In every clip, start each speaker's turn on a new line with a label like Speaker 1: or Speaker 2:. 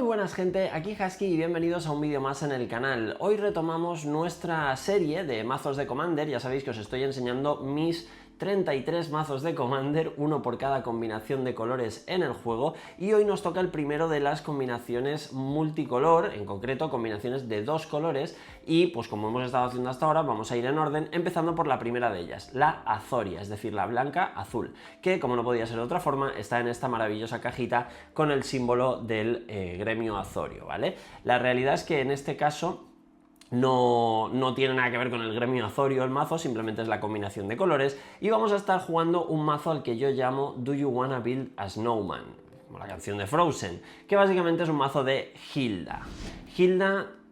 Speaker 1: buenas gente, aquí Husky y bienvenidos a un vídeo más en el canal. Hoy retomamos nuestra serie de mazos de Commander. Ya sabéis que os estoy enseñando mis 33 mazos de Commander, uno por cada combinación de colores en el juego, y hoy nos toca el primero de las combinaciones multicolor, en concreto combinaciones de dos colores, y pues como hemos estado haciendo hasta ahora vamos a ir en orden, empezando por la primera de ellas, la Azoria, es decir, la blanca azul, que como no podía ser de otra forma está en esta maravillosa cajita con el símbolo del gremio Azorio, ¿vale? La realidad es que en este caso no tiene nada que ver con el gremio Azorio el mazo, simplemente es la combinación de colores, y vamos a estar jugando un mazo al que yo llamo Do You Wanna Build a Snowman, como la canción de Frozen, que básicamente es un mazo de Hilda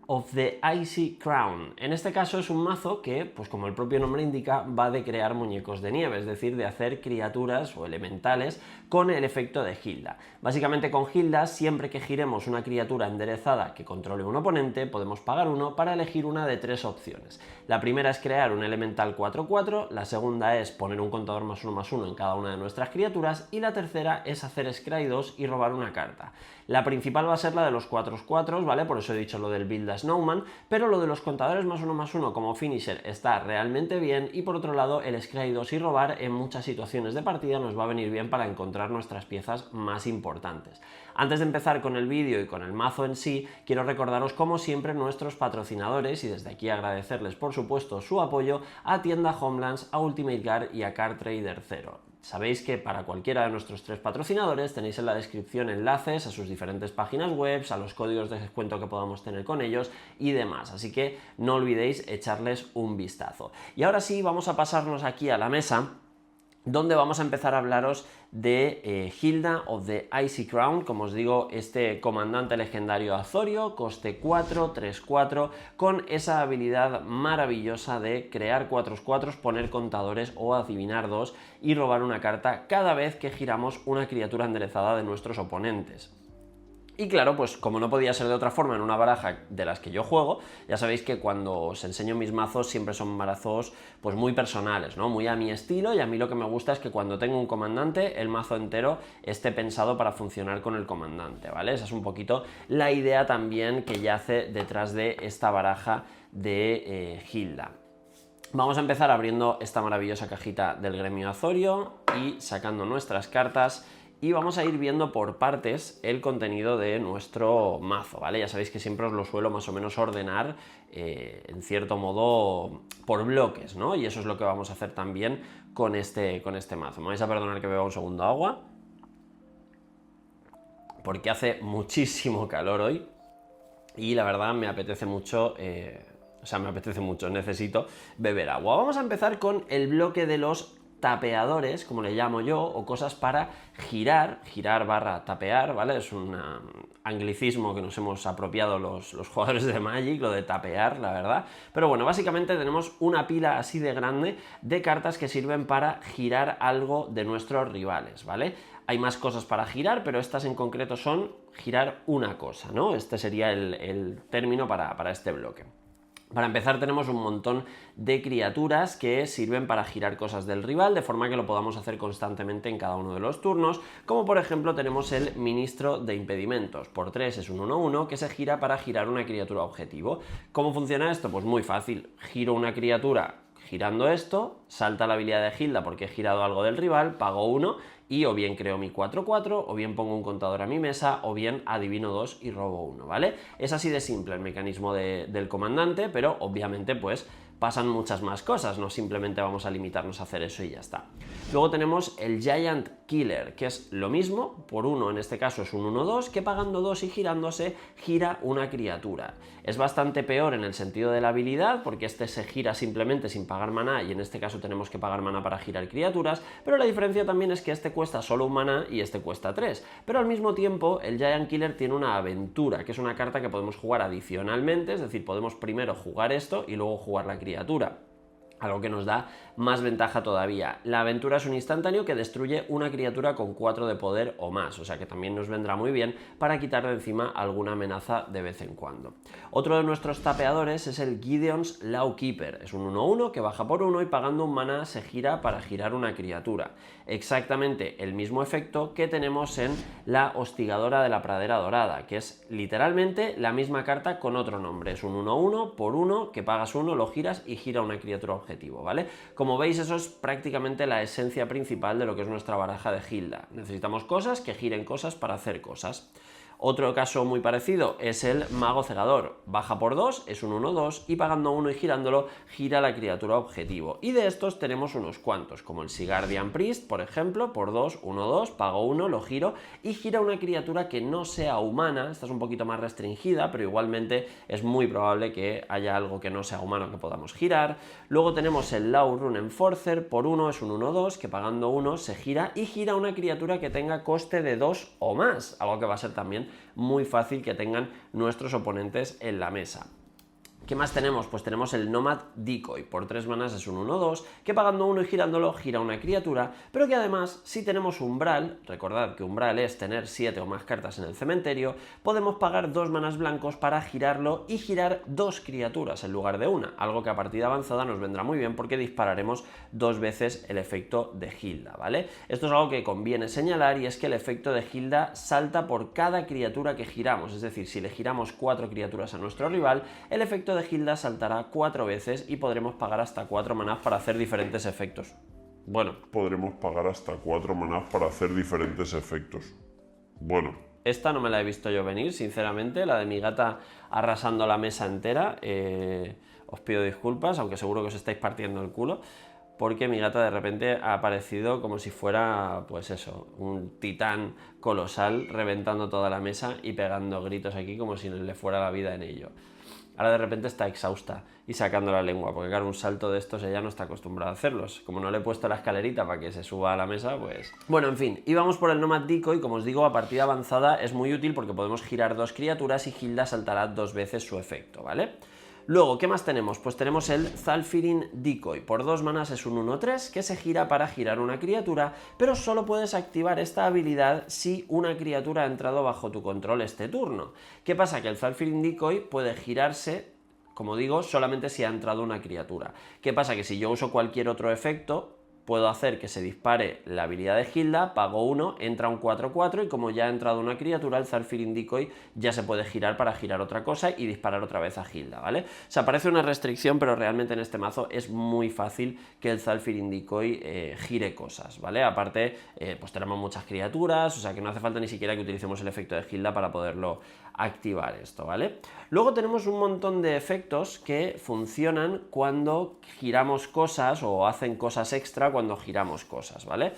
Speaker 1: of the Icy Crown. En este caso es un mazo que, pues como el propio nombre indica, va de crear muñecos de nieve, es decir, de hacer criaturas o elementales con el efecto de Hilda. Básicamente con Hilda, siempre que giremos una criatura enderezada que controle un oponente, podemos pagar uno para elegir una de tres opciones. La primera es crear un elemental 4/4, la segunda es poner un contador +1/+1 en cada una de nuestras criaturas, y la tercera es hacer Scry 2 y robar una carta. La principal va a ser la de los 4/4, ¿vale? Por eso he dicho lo del Build a Snowman, pero lo de los contadores +1/+1 como finisher está realmente bien, y por otro lado el Scry 2 y robar en muchas situaciones de partida nos va a venir bien para encontrar nuestras piezas más importantes. Antes de empezar con el vídeo y con el mazo en sí, quiero recordaros como siempre nuestros patrocinadores, y desde aquí agradecerles por supuesto su apoyo a Tienda Homelands, a Ultimate Guard y a Card Trader 0. Sabéis que para cualquiera de nuestros tres patrocinadores tenéis en la descripción enlaces a sus diferentes páginas web, a los códigos de descuento que podamos tener con ellos y demás, así que no olvidéis echarles un vistazo. Y ahora sí, vamos a pasarnos aquí a la mesa, donde vamos a empezar a hablaros de Hilda of the Icy Crown, como os digo, este comandante legendario Azorio, coste 4, 3/4, con esa habilidad maravillosa de crear 4/4, poner contadores o adivinar 2 y robar una carta cada vez que giramos una criatura enderezada de nuestros oponentes. Y claro, pues como no podía ser de otra forma en una baraja de las que yo juego, ya sabéis que cuando os enseño mis mazos siempre son mazos pues muy personales, ¿no? Muy a mi estilo, y a mí lo que me gusta es que cuando tengo un comandante, el mazo entero esté pensado para funcionar con el comandante, ¿vale? Esa es un poquito la idea también que yace detrás de esta baraja de Hilda. Vamos a empezar abriendo esta maravillosa cajita del gremio Azorio y sacando nuestras cartas, y vamos a ir viendo por partes el contenido de nuestro mazo, ¿vale? Ya sabéis que siempre os lo suelo más o menos ordenar, en cierto modo, por bloques, ¿no? Y eso es lo que vamos a hacer también con este mazo. Me vais a perdonar que beba un segundo de agua, porque hace muchísimo calor hoy, y la verdad me apetece mucho... necesito beber agua. Vamos a empezar con el bloque de los tapeadores, como le llamo yo, o cosas para girar / tapear, ¿vale? Es un anglicismo que nos hemos apropiado los jugadores de Magic, lo de tapear, la verdad. Pero bueno, básicamente tenemos una pila así de grande de cartas que sirven para girar algo de nuestros rivales, ¿vale? Hay más cosas para girar, pero estas en concreto son girar una cosa, ¿no? Este sería el término para este bloque. Para empezar tenemos un montón de criaturas que sirven para girar cosas del rival, de forma que lo podamos hacer constantemente en cada uno de los turnos, como por ejemplo tenemos el Ministro de Impedimentos. Por 3 es un 1/1 que se gira para girar una criatura objetivo. ¿Cómo funciona esto? Pues muy fácil, giro una criatura girando esto, salta la habilidad de Hilda porque he girado algo del rival, pago 1 y o bien creo mi 4/4, o bien pongo un contador a mi mesa, o bien adivino 2 y robo 1, ¿vale? Es así de simple el mecanismo del comandante, pero obviamente pues pasan muchas más cosas, no simplemente vamos a limitarnos a hacer eso y ya está. Luego tenemos el Giant Killer, que es lo mismo, por 1 en este caso es un 1/2, que pagando 2 y girándose gira una criatura. Es bastante peor en el sentido de la habilidad, porque este se gira simplemente sin pagar maná, y en este caso tenemos que pagar maná para girar criaturas, pero la diferencia también es que este cuesta solo un maná y este cuesta 3, pero al mismo tiempo el Giant Killer tiene una aventura, que es una carta que podemos jugar adicionalmente, es decir, podemos primero jugar esto y luego jugar la criatura. algo que nos da más ventaja todavía. La aventura es un instantáneo que destruye una criatura con 4 de poder o más, o sea que también nos vendrá muy bien para quitar de encima alguna amenaza de vez en cuando. Otro de nuestros tapeadores es el Gideon's Lawkeeper, es un 1/1 que baja por 1 y pagando un maná se gira para girar una criatura. Exactamente el mismo efecto que tenemos en la Hostigadora de la Pradera Dorada, que es literalmente la misma carta con otro nombre, es un 1/1 por 1 que pagas 1, lo giras y gira una criatura objetivo, ¿vale? Como veis, eso es prácticamente la esencia principal de lo que es nuestra baraja de Hilda. Necesitamos cosas que giren cosas para hacer cosas. Otro caso muy parecido es el Mago Cegador. Baja por 2, es un 1/2 y pagando 1 y girándolo gira la criatura objetivo. Y de estos tenemos unos cuantos, como el Sigardian Priest, por ejemplo, por 2, 1/2, pago 1, lo giro y gira una criatura que no sea humana. Esta es un poquito más restringida, pero igualmente es muy probable que haya algo que no sea humano que podamos girar. Luego tenemos el Law Rune Enforcer, por 1 es un 1/2, que pagando 1 se gira y gira una criatura que tenga coste de 2 o más, algo que va a ser también muy fácil que tengan nuestros oponentes en la mesa. ¿Qué más tenemos? Pues tenemos el Nomad Decoy, por 3 manas es un 1/2, que pagando 1 y girándolo gira una criatura, pero que además, si tenemos Umbral, recordad que Umbral es tener 7 o más cartas en el cementerio, podemos pagar 2 manas blancos para girarlo y girar 2 criaturas en lugar de una, algo que a partida avanzada nos vendrá muy bien porque dispararemos 2 veces el efecto de Hilda, ¿vale? Esto es algo que conviene señalar y es que el efecto de Hilda salta por cada criatura que giramos, es decir, si le giramos 4 criaturas a nuestro rival, el efecto de Hilda saltará 4 veces y podremos pagar hasta 4 manás para hacer diferentes efectos. Bueno,
Speaker 2: Podremos pagar hasta 4 manás para hacer diferentes efectos. Bueno,
Speaker 1: esta no me la he visto yo venir, sinceramente, la de mi gata arrasando la mesa entera. Os pido disculpas, aunque seguro que os estáis partiendo el culo, porque mi gata de repente ha aparecido como si fuera, pues eso, un titán colosal reventando toda la mesa y pegando gritos aquí como si le fuera la vida en ello. Ahora de repente está exhausta y sacando la lengua, porque claro, un salto de estos ella no está acostumbrada a hacerlos. Como no le he puesto la escalerita para que se suba a la mesa, pues... Bueno, en fin, íbamos por el Nomad Decoy, como os digo, a partida avanzada es muy útil porque podemos girar 2 criaturas y Hilda saltará 2 veces su efecto, ¿vale? Luego, ¿qué más tenemos? Pues tenemos el Zhalfirin Decoy. Por 2 manas es un 1/3 que se gira para girar una criatura, pero solo puedes activar esta habilidad si una criatura ha entrado bajo tu control este turno. ¿Qué pasa? Que el Zhalfirin Decoy puede girarse, como digo, solamente si ha entrado una criatura. ¿Qué pasa? Que si yo uso cualquier otro efecto, puedo hacer que se dispare la habilidad de Hilda, pago 1, entra un 4/4 y como ya ha entrado una criatura, el Zhalfirin Decoy ya se puede girar para girar otra cosa y disparar otra vez a Hilda, ¿vale? O sea, parece una restricción, pero realmente en este mazo es muy fácil que el Zhalfirin Decoy gire cosas, ¿vale? Aparte, pues tenemos muchas criaturas, o sea que no hace falta ni siquiera que utilicemos el efecto de Hilda para poderlo activar esto, ¿vale? Luego tenemos un montón de efectos que funcionan cuando giramos cosas o hacen cosas extra cuando giramos cosas, ¿vale?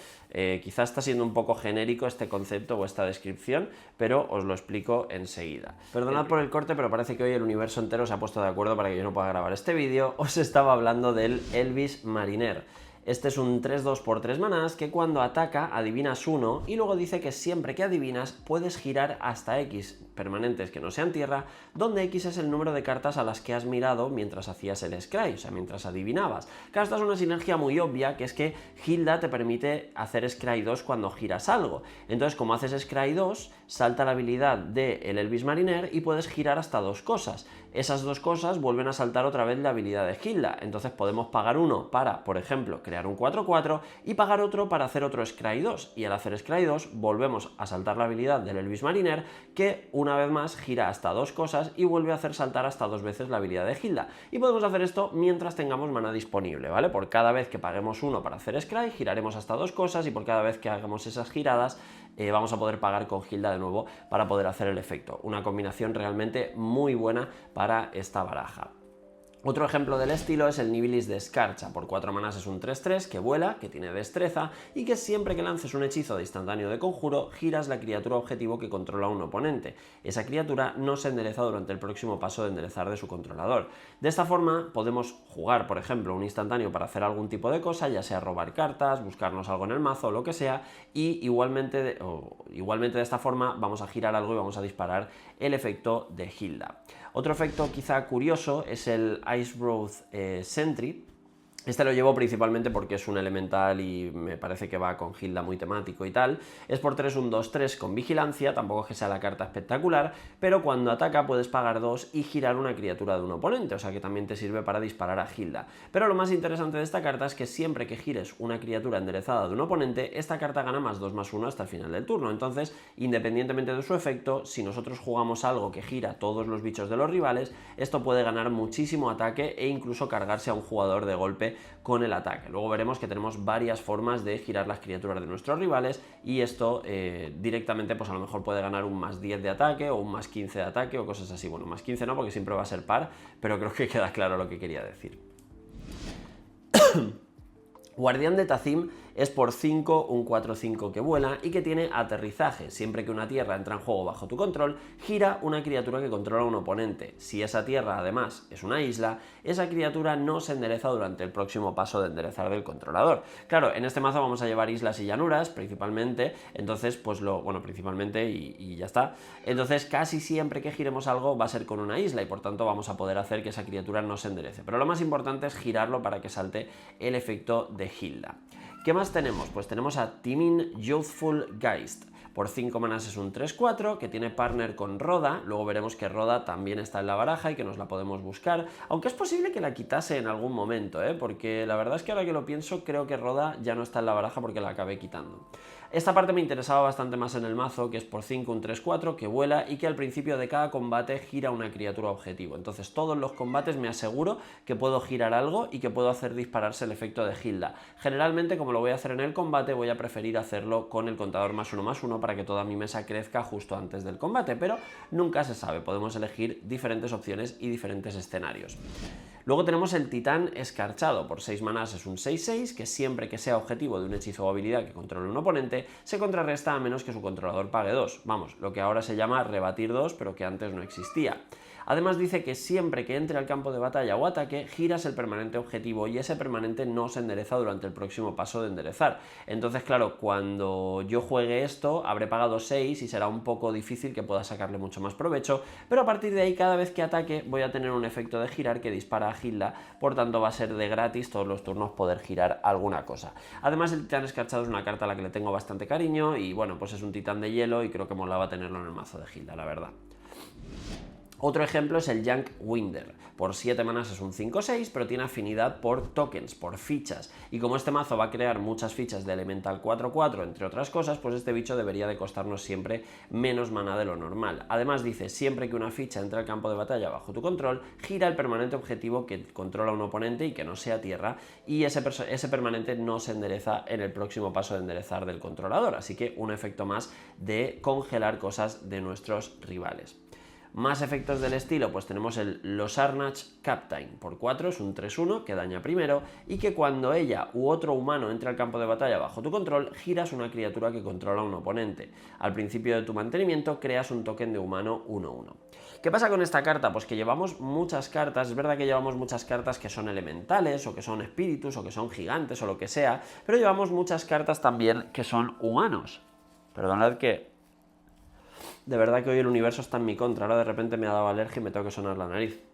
Speaker 1: Quizás está siendo un poco genérico este concepto o esta descripción, pero os lo explico enseguida. Perdonad por el corte, pero parece que hoy el universo entero se ha puesto de acuerdo para que yo no pueda grabar este vídeo. Os estaba hablando del Elvish Mariner. Este es un 3/2 por 3 manás que cuando ataca adivinas 1 y luego dice que siempre que adivinas puedes girar hasta X permanentes que no sean tierra, donde X es el número de cartas a las que has mirado mientras hacías el scry, o sea, mientras adivinabas. Claro, esta es una sinergia muy obvia, que es que Hilda te permite hacer scry 2 cuando giras algo. Entonces, como haces scry 2, salta la habilidad del Elvish Mariner y puedes girar hasta 2 cosas. Esas 2 cosas vuelven a saltar otra vez la habilidad de Hilda, entonces podemos pagar uno para, por ejemplo, crear un 4/4 y pagar otro para hacer otro scry 2, y al hacer scry 2 volvemos a saltar la habilidad del Elvish Mariner, que una vez más gira hasta 2 cosas y vuelve a hacer saltar hasta 2 veces la habilidad de Hilda, y podemos hacer esto mientras tengamos mana disponible, ¿vale? Por cada vez que paguemos uno para hacer scry, giraremos hasta 2 cosas, y por cada vez que hagamos esas giradas vamos a poder pagar con Hilda de nuevo para poder hacer el efecto. Una combinación realmente muy buena para esta baraja. Otro ejemplo del estilo es el Nibilis de Escarcha. Por 4 manas es un 3/3 que vuela, que tiene destreza y que siempre que lances un hechizo de instantáneo de conjuro, giras la criatura objetivo que controla un oponente. Esa criatura no se endereza durante el próximo paso de enderezar de su controlador. De esta forma podemos jugar, por ejemplo, un instantáneo para hacer algún tipo de cosa, ya sea robar cartas, buscarnos algo en el mazo o lo que sea, y igualmente de esta forma vamos a girar algo y vamos a disparar el efecto de Hilda. Otro efecto quizá curioso es el Ice Growth Sentry. Este lo llevo principalmente porque es un elemental y me parece que va con Hilda muy temático y tal. Es por 3, un 2-3 con vigilancia, tampoco es que sea la carta espectacular, pero cuando ataca puedes pagar 2 y girar una criatura de un oponente, o sea que también te sirve para disparar a Hilda. Pero lo más interesante de esta carta es que siempre que gires una criatura enderezada de un oponente, esta carta gana +2/+1 hasta el final del turno. Entonces, independientemente de su efecto, si nosotros jugamos algo que gira todos los bichos de los rivales, esto puede ganar muchísimo ataque e incluso cargarse a un jugador de golpe con el ataque. Luego veremos que tenemos varias formas de girar las criaturas de nuestros rivales y esto directamente pues a lo mejor puede ganar un +10 de ataque o un +15 de ataque o cosas así. Bueno, +15 no, porque siempre va a ser par, pero creo que queda claro lo que quería decir. Guardián de Ta'zim es por 5, un 4-5 que vuela y que tiene aterrizaje. Siempre que una tierra entra en juego bajo tu control, gira una criatura que controla a un oponente. Si esa tierra además es una isla, esa criatura no se endereza durante el próximo paso de enderezar del controlador. Claro, en este mazo vamos a llevar islas y llanuras principalmente, entonces pues principalmente y ya está. Entonces casi siempre que giremos algo va a ser con una isla y por tanto vamos a poder hacer que esa criatura no se enderece. Pero lo más importante es girarlo para que salte el efecto de Hilda. ¿Qué más tenemos? Pues tenemos a Timin Youthful Geist. Por 5 manas es un 3-4, que tiene partner con Roda. Luego veremos que Roda también está en la baraja y que nos la podemos buscar. Aunque es posible que la quitase en algún momento, porque la verdad es que ahora que lo pienso, creo que Roda ya no está en la baraja porque la acabé quitando. Esta parte me interesaba bastante más en el mazo, que es por 5, un 3-4, que vuela y que al principio de cada combate gira una criatura objetivo. Entonces todos los combates me aseguro que puedo girar algo y que puedo hacer dispararse el efecto de Hilda. Generalmente, como lo voy a hacer en el combate, voy a preferir hacerlo con el contador +1/+1 para que toda mi mesa crezca justo antes del combate, pero nunca se sabe, podemos elegir diferentes opciones y diferentes escenarios. Luego tenemos el Titán Escarchado, por 6 manas es un 6-6, que siempre que sea objetivo de un hechizo o habilidad que controle un oponente, se contrarresta a menos que su controlador pague 2. Vamos, lo que ahora se llama rebatir 2, pero que antes no existía. Además dice que siempre que entre al campo de batalla o ataque, giras el permanente objetivo y ese permanente no se endereza durante el próximo paso de enderezar. Entonces, claro, cuando yo juegue esto, habré pagado 6 y será un poco difícil que pueda sacarle mucho más provecho, pero a partir de ahí, cada vez que ataque, voy a tener un efecto de girar que dispara a Hilda, por tanto va a ser de gratis todos los turnos poder girar alguna cosa. Además, el Titán Escarchado es una carta a la que le tengo bastante cariño y bueno, pues es un titán de hielo y creo que molaba tenerlo en el mazo de Hilda, la verdad. Otro ejemplo es el Yank Winder. Por 7 manas es un 5-6, pero tiene afinidad por tokens, por fichas. Y como este mazo va a crear muchas fichas de Elemental 4-4, entre otras cosas, pues este bicho debería de costarnos siempre menos maná de lo normal. Además dice, siempre que una ficha entre al campo de batalla bajo tu control, gira el permanente objetivo que controla un oponente y que no sea tierra, y ese permanente no se endereza en el próximo paso de enderezar del controlador. Así que un efecto más de congelar cosas de nuestros rivales. Más efectos del estilo, pues tenemos el Losarnach Captain, por 4 es un 3-1 que daña primero y que cuando ella u otro humano entre al campo de batalla bajo tu control, giras una criatura que controla a un oponente. Al principio de tu mantenimiento creas un token de humano 1-1. ¿Qué pasa con esta carta? Pues que llevamos muchas cartas, es verdad que llevamos muchas cartas que son elementales o que son espíritus o que son gigantes o lo que sea, pero llevamos muchas cartas también que son humanos. Perdonad que de verdad que hoy el universo está en mi contra, ahora de repente me ha dado alergia y me tengo que sonar la nariz.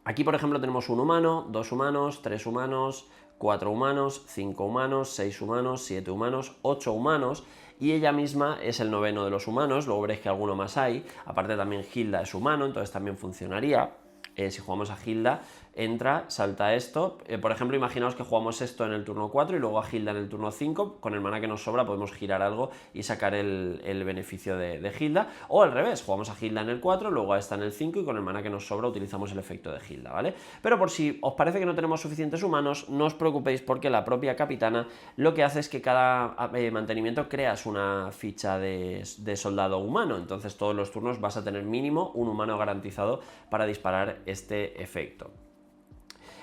Speaker 1: Aquí, por ejemplo, tenemos un humano, 2 humanos, 3 humanos, 4 humanos, 5 humanos, 6 humanos, 7 humanos, 8 humanos, y ella misma es el 9º de los humanos, luego veréis que alguno más hay, aparte también Hilda es humano, entonces también funcionaría. Si jugamos a Hilda, entra, salta esto. Por ejemplo, imaginaos que jugamos esto en el turno 4 y luego a Hilda en el turno 5. Con el maná que nos sobra podemos girar algo y sacar el beneficio de Hilda. O al revés, jugamos a Hilda en el 4, luego a esta en el 5 y con el maná que nos sobra utilizamos el efecto de Hilda, ¿vale? Pero por si os parece que no tenemos suficientes humanos, no os preocupéis porque la propia capitana lo que hace es que cada mantenimiento creas una ficha de soldado humano. Entonces todos los turnos vas a tener mínimo un humano garantizado para disparar este efecto.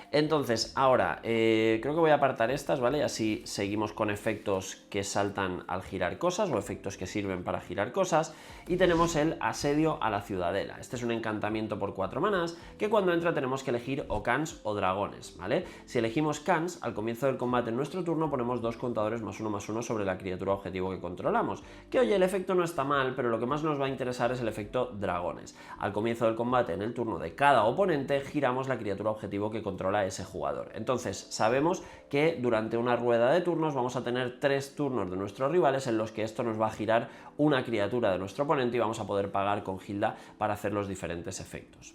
Speaker 1: Entonces, ahora, creo que voy a apartar estas, ¿vale? Y así seguimos con efectos que saltan al girar cosas o efectos que sirven para girar cosas. Y tenemos el Asedio a la Ciudadela. Este es un encantamiento por 4 manas que cuando entra tenemos que elegir o Khans o dragones, ¿vale? Si elegimos Khans, al comienzo del combate en nuestro turno ponemos 2 contadores +1/+1 sobre la criatura objetivo que controlamos. Que oye, el efecto no está mal, pero lo que más nos va a interesar es el efecto dragones. Al comienzo del combate en el turno de cada oponente giramos la criatura objetivo que controla controla ese jugador. Entonces sabemos que durante una rueda de turnos vamos a tener 3 turnos de nuestros rivales en los que esto nos va a girar una criatura de nuestro oponente y vamos a poder pagar con Hilda para hacer los diferentes efectos.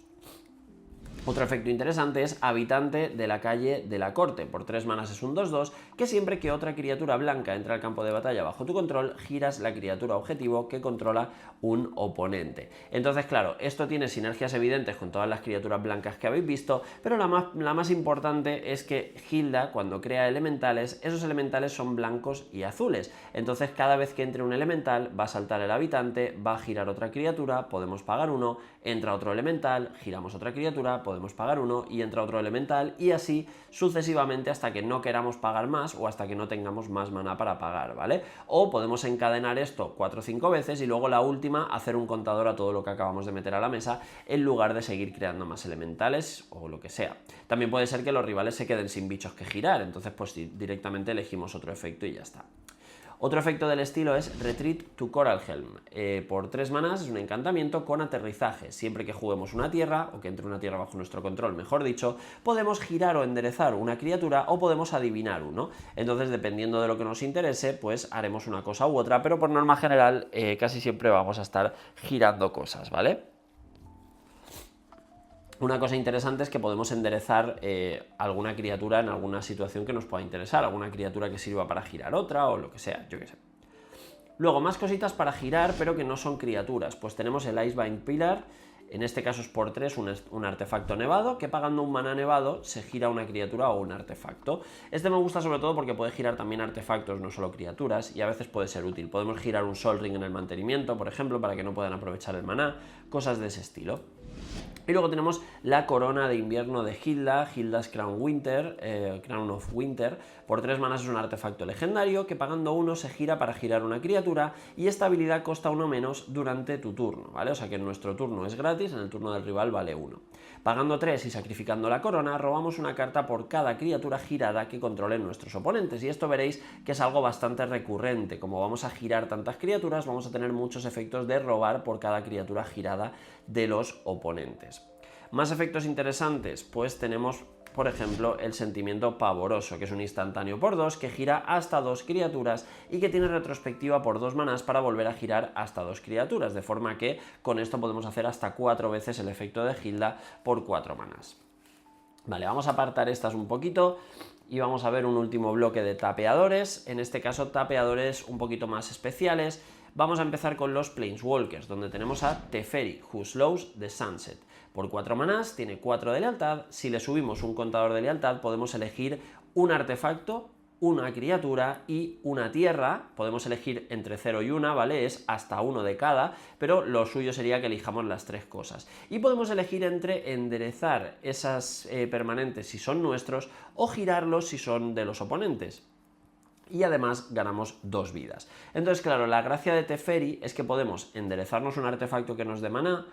Speaker 1: Otro efecto interesante es Habitante de la Calle de la Corte. Por 3 manas es un 2-2, que siempre que otra criatura blanca entra al campo de batalla bajo tu control, giras la criatura objetivo que controla un oponente. Entonces, claro, esto tiene sinergias evidentes con todas las criaturas blancas que habéis visto, pero la más importante es que Hilda, cuando crea elementales, esos elementales son blancos y azules. Entonces, cada vez que entre un elemental, va a saltar el habitante, va a girar otra criatura, podemos pagar 1, entra otro elemental, giramos otra criatura, podemos pagar 1 y entra otro elemental, y así sucesivamente hasta que no queramos pagar más o hasta que no tengamos más maná para pagar, ¿vale? O podemos encadenar esto 4 o 5 veces y luego la última hacer un contador a todo lo que acabamos de meter a la mesa en lugar de seguir creando más elementales o lo que sea. También puede ser que los rivales se queden sin bichos que girar, entonces pues directamente elegimos otro efecto y ya está. Otro efecto del estilo es Retreat to Coralhelm. Por 3 manas es un encantamiento con aterrizaje. Siempre que juguemos una tierra, o que entre una tierra bajo nuestro control, mejor dicho, podemos girar o enderezar una criatura o podemos adivinar uno. Entonces, dependiendo de lo que nos interese, pues haremos una cosa u otra, pero por norma general casi siempre vamos a estar girando cosas, ¿vale? Una cosa interesante es que podemos enderezar alguna criatura en alguna situación que nos pueda interesar, alguna criatura que sirva para girar otra o lo que sea, yo qué sé. Luego, más cositas para girar, pero que no son criaturas. Pues tenemos el Icebind Pillar, en este caso es por 3, un artefacto nevado, que pagando un maná nevado se gira una criatura o un artefacto. Este me gusta sobre todo porque puede girar también artefactos, no solo criaturas, y a veces puede ser útil. Podemos girar un Sol Ring en el mantenimiento, por ejemplo, para que no puedan aprovechar el maná, cosas de ese estilo. Y luego tenemos la corona de invierno de Hilda, Hilda's Crown of Winter. Por 3 manas es un artefacto legendario que pagando 1 se gira para girar una criatura y esta habilidad costa 1 menos durante tu turno, ¿vale? O sea que en nuestro turno es gratis, en el turno del rival vale 1. Pagando 3 y sacrificando la corona, robamos una carta por cada criatura girada que controlen nuestros oponentes, y esto veréis que es algo bastante recurrente. Como vamos a girar tantas criaturas, vamos a tener muchos efectos de robar por cada criatura girada de los oponentes. Más efectos interesantes, pues tenemos, por ejemplo, el Sentimiento Pavoroso, que es un instantáneo por 2 que gira hasta 2 criaturas y que tiene retrospectiva por 2 manás para volver a girar hasta 2 criaturas, de forma que con esto podemos hacer hasta 4 veces el efecto de Hilda por 4 manás. Vale, vamos a apartar estas un poquito y vamos a ver un último bloque de tapeadores, en este caso tapeadores un poquito más especiales. Vamos a empezar con los Planeswalkers, donde tenemos a Teferi, Who Slows the Sunset. Por 4 manás, tiene 4 de lealtad. Si le subimos un contador de lealtad, podemos elegir un artefacto, una criatura y una tierra. Podemos elegir entre 0 y 1, ¿vale? Es hasta 1 de cada, pero lo suyo sería que elijamos las 3 cosas. Y podemos elegir entre enderezar esas permanentes si son nuestros o girarlos si son de los oponentes. Y además ganamos 2 vidas. Entonces, claro, la gracia de Teferi es que podemos enderezarnos un artefacto que nos dé maná,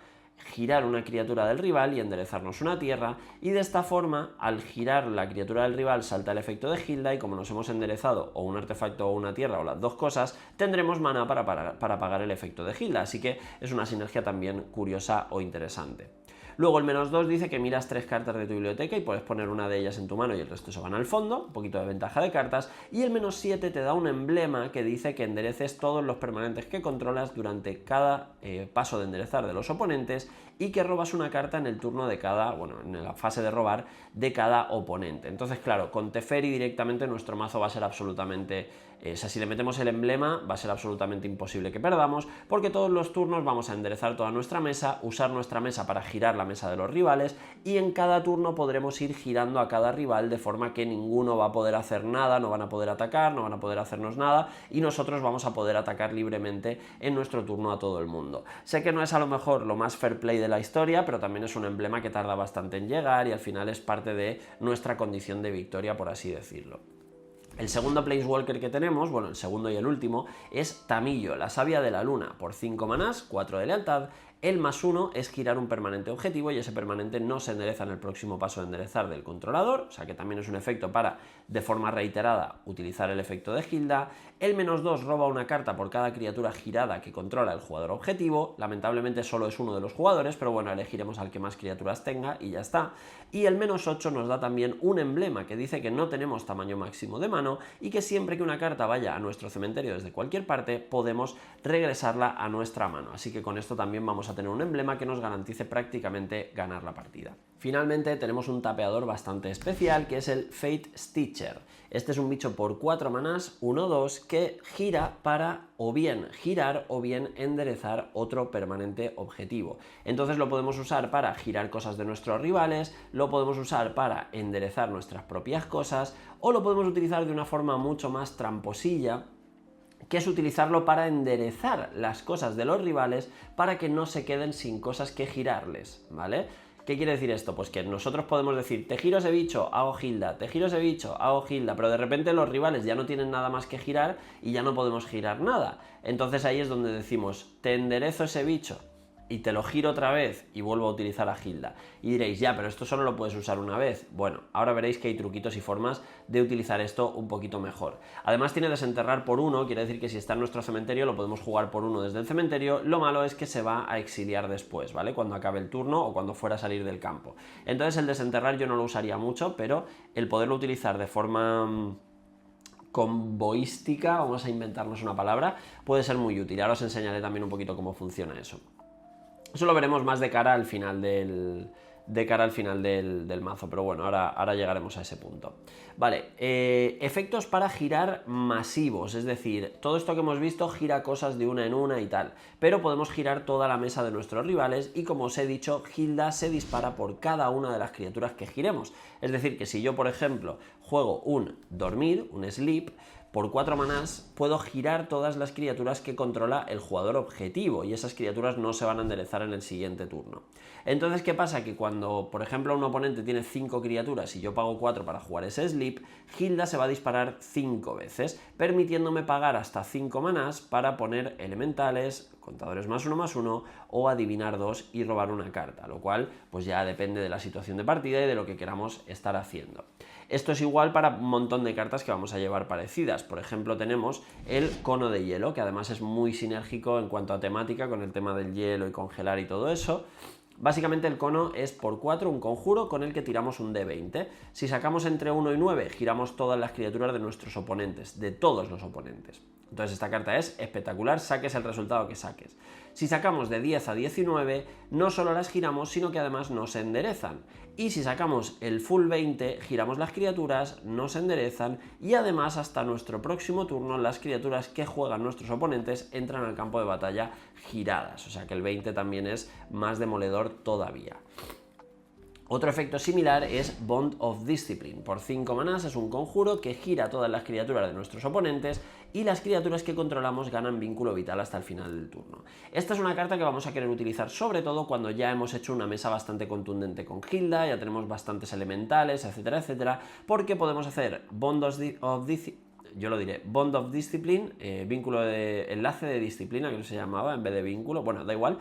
Speaker 1: girar una criatura del rival y enderezarnos una tierra, y de esta forma, al girar la criatura del rival salta el efecto de Hilda, y como nos hemos enderezado o un artefacto o una tierra o las 2 cosas, tendremos maná para pagar el efecto de Hilda, así que es una sinergia también curiosa o interesante. Luego el -2 dice que miras 3 cartas de tu biblioteca y puedes poner una de ellas en tu mano y el resto se van al fondo, un poquito de ventaja de cartas, y el -7 te da un emblema que dice que endereces todos los permanentes que controlas durante cada paso de enderezar de los oponentes y que robas una carta en el turno de cada, bueno, en la fase de robar de cada oponente. Entonces, claro, con Teferi directamente nuestro mazo va a ser absolutamente... O sea, si le metemos el emblema va a ser absolutamente imposible que perdamos, porque todos los turnos vamos a enderezar toda nuestra mesa, usar nuestra mesa para girar la mesa de los rivales, y en cada turno podremos ir girando a cada rival de forma que ninguno va a poder hacer nada, no van a poder atacar, no van a poder hacernos nada, y nosotros vamos a poder atacar libremente en nuestro turno a todo el mundo. Sé que no es a lo mejor lo más fair play de la historia, pero también es un emblema que tarda bastante en llegar y al final es parte de nuestra condición de victoria, por así decirlo. El segundo Planeswalker que tenemos, bueno, el segundo y el último, es Tamillo, la Savia de la Luna. Por 5 manás, 4 de lealtad, El +1 es girar un permanente objetivo y ese permanente no se endereza en el próximo paso de enderezar del controlador, o sea que también es un efecto para, de forma reiterada, utilizar el efecto de Hilda. El -2 roba una carta por cada criatura girada que controla el jugador objetivo, lamentablemente solo es uno de los jugadores, pero bueno, elegiremos al que más criaturas tenga y ya está. Y el -8 nos da también un emblema que dice que no tenemos tamaño máximo de mano y que siempre que una carta vaya a nuestro cementerio desde cualquier parte, podemos regresarla a nuestra mano. Así que con esto también vamos a tener un emblema que nos garantice prácticamente ganar la partida. Finalmente tenemos un tapeador bastante especial que es el Fate Stitcher. Este es un bicho por 4 manás, 1-2, que gira para o bien girar o bien enderezar otro permanente objetivo. Entonces lo podemos usar para girar cosas de nuestros rivales, lo podemos usar para enderezar nuestras propias cosas o lo podemos utilizar de una forma mucho más tramposilla, que es utilizarlo para enderezar las cosas de los rivales para que no se queden sin cosas que girarles, ¿vale? ¿Qué quiere decir esto? Pues que nosotros podemos decir, te giro ese bicho, hago Hilda, te giro ese bicho, hago Hilda, pero de repente los rivales ya no tienen nada más que girar y ya no podemos girar nada. Entonces ahí es donde decimos, te enderezo ese bicho y te lo giro otra vez y vuelvo a utilizar a Hilda. Y diréis, ya, pero esto solo lo puedes usar una vez. Bueno, ahora veréis que hay truquitos y formas de utilizar esto un poquito mejor. Además tiene desenterrar por 1, quiere decir que si está en nuestro cementerio lo podemos jugar por 1 desde el cementerio. Lo malo es que se va a exiliar después, ¿vale? Cuando acabe el turno o cuando fuera a salir del campo. Entonces el desenterrar yo no lo usaría mucho, pero el poderlo utilizar de forma comboística, vamos a inventarnos una palabra, puede ser muy útil. Ahora os enseñaré también un poquito cómo funciona eso. Eso lo veremos más de cara al final del mazo, pero bueno, ahora llegaremos a ese punto. Vale, efectos para girar masivos, es decir, todo esto que hemos visto gira cosas de una en una y tal, pero podemos girar toda la mesa de nuestros rivales y como os he dicho, Hilda se dispara por cada una de las criaturas que giremos. Es decir, que si yo, por ejemplo, juego un dormir, un sleep, por 4 manás puedo girar todas las criaturas que controla el jugador objetivo y esas criaturas no se van a enderezar en el siguiente turno. Entonces, ¿qué pasa? Que cuando, por ejemplo, un oponente tiene 5 criaturas y yo pago 4 para jugar ese sleep, Hilda se va a disparar 5 veces, permitiéndome pagar hasta 5 manás para poner elementales, contadores +1/+1 o adivinar 2 y robar una carta, lo cual pues ya depende de la situación de partida y de lo que queramos estar haciendo. Esto es igual para un montón de cartas que vamos a llevar parecidas. Por ejemplo, tenemos el cono de hielo, que además es muy sinérgico en cuanto a temática con el tema del hielo y congelar y todo eso. Básicamente el cono es por 4 un conjuro con el que tiramos un D20. Si sacamos entre 1 y 9, giramos todas las criaturas de nuestros oponentes, de todos los oponentes. Entonces esta carta es espectacular, saques el resultado que saques. Si sacamos de 10 a 19, no solo las giramos, sino que además nos enderezan. Y si sacamos el full 20, giramos las criaturas, nos enderezan y además hasta nuestro próximo turno las criaturas que juegan nuestros oponentes entran al campo de batalla giradas. O sea que el 20 también es más demoledor todavía. Otro efecto similar es Bond of Discipline. Por 5 manás es un conjuro que gira todas las criaturas de nuestros oponentes y las criaturas que controlamos ganan vínculo vital hasta el final del turno. Esta es una carta que vamos a querer utilizar sobre todo cuando ya hemos hecho una mesa bastante contundente con Hilda, ya tenemos bastantes elementales, etcétera, etcétera, porque podemos hacer Bond of Discipline, vínculo de enlace de disciplina, que se llamaba en vez de vínculo, bueno, da igual.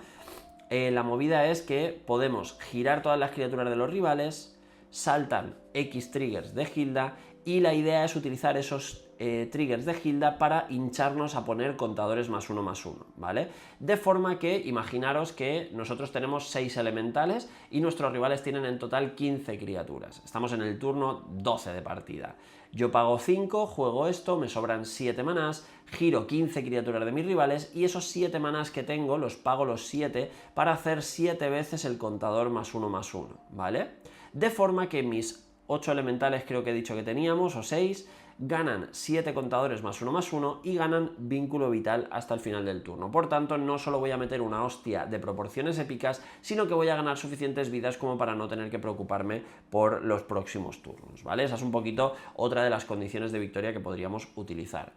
Speaker 1: La movida es que podemos girar todas las criaturas de los rivales, saltan X triggers de Hilda y la idea es utilizar esos triggers de Hilda para hincharnos a poner contadores +1/+1, ¿vale? De forma que imaginaros que nosotros tenemos 6 elementales y nuestros rivales tienen en total 15 criaturas. Estamos en el turno 12 de partida. Yo pago 5, juego esto, me sobran 7 manás, giro 15 criaturas de mis rivales y esos 7 manás que tengo los pago los 7 para hacer 7 veces el contador +1/+1, ¿vale? De forma que mis 8 elementales creo que he dicho que teníamos, o 6, ganan 7 contadores +1/+1 y ganan vínculo vital hasta el final del turno. Por tanto, no solo voy a meter una hostia de proporciones épicas, sino que voy a ganar suficientes vidas como para no tener que preocuparme por los próximos turnos, ¿vale? Esa es un poquito otra de las condiciones de victoria que podríamos utilizar.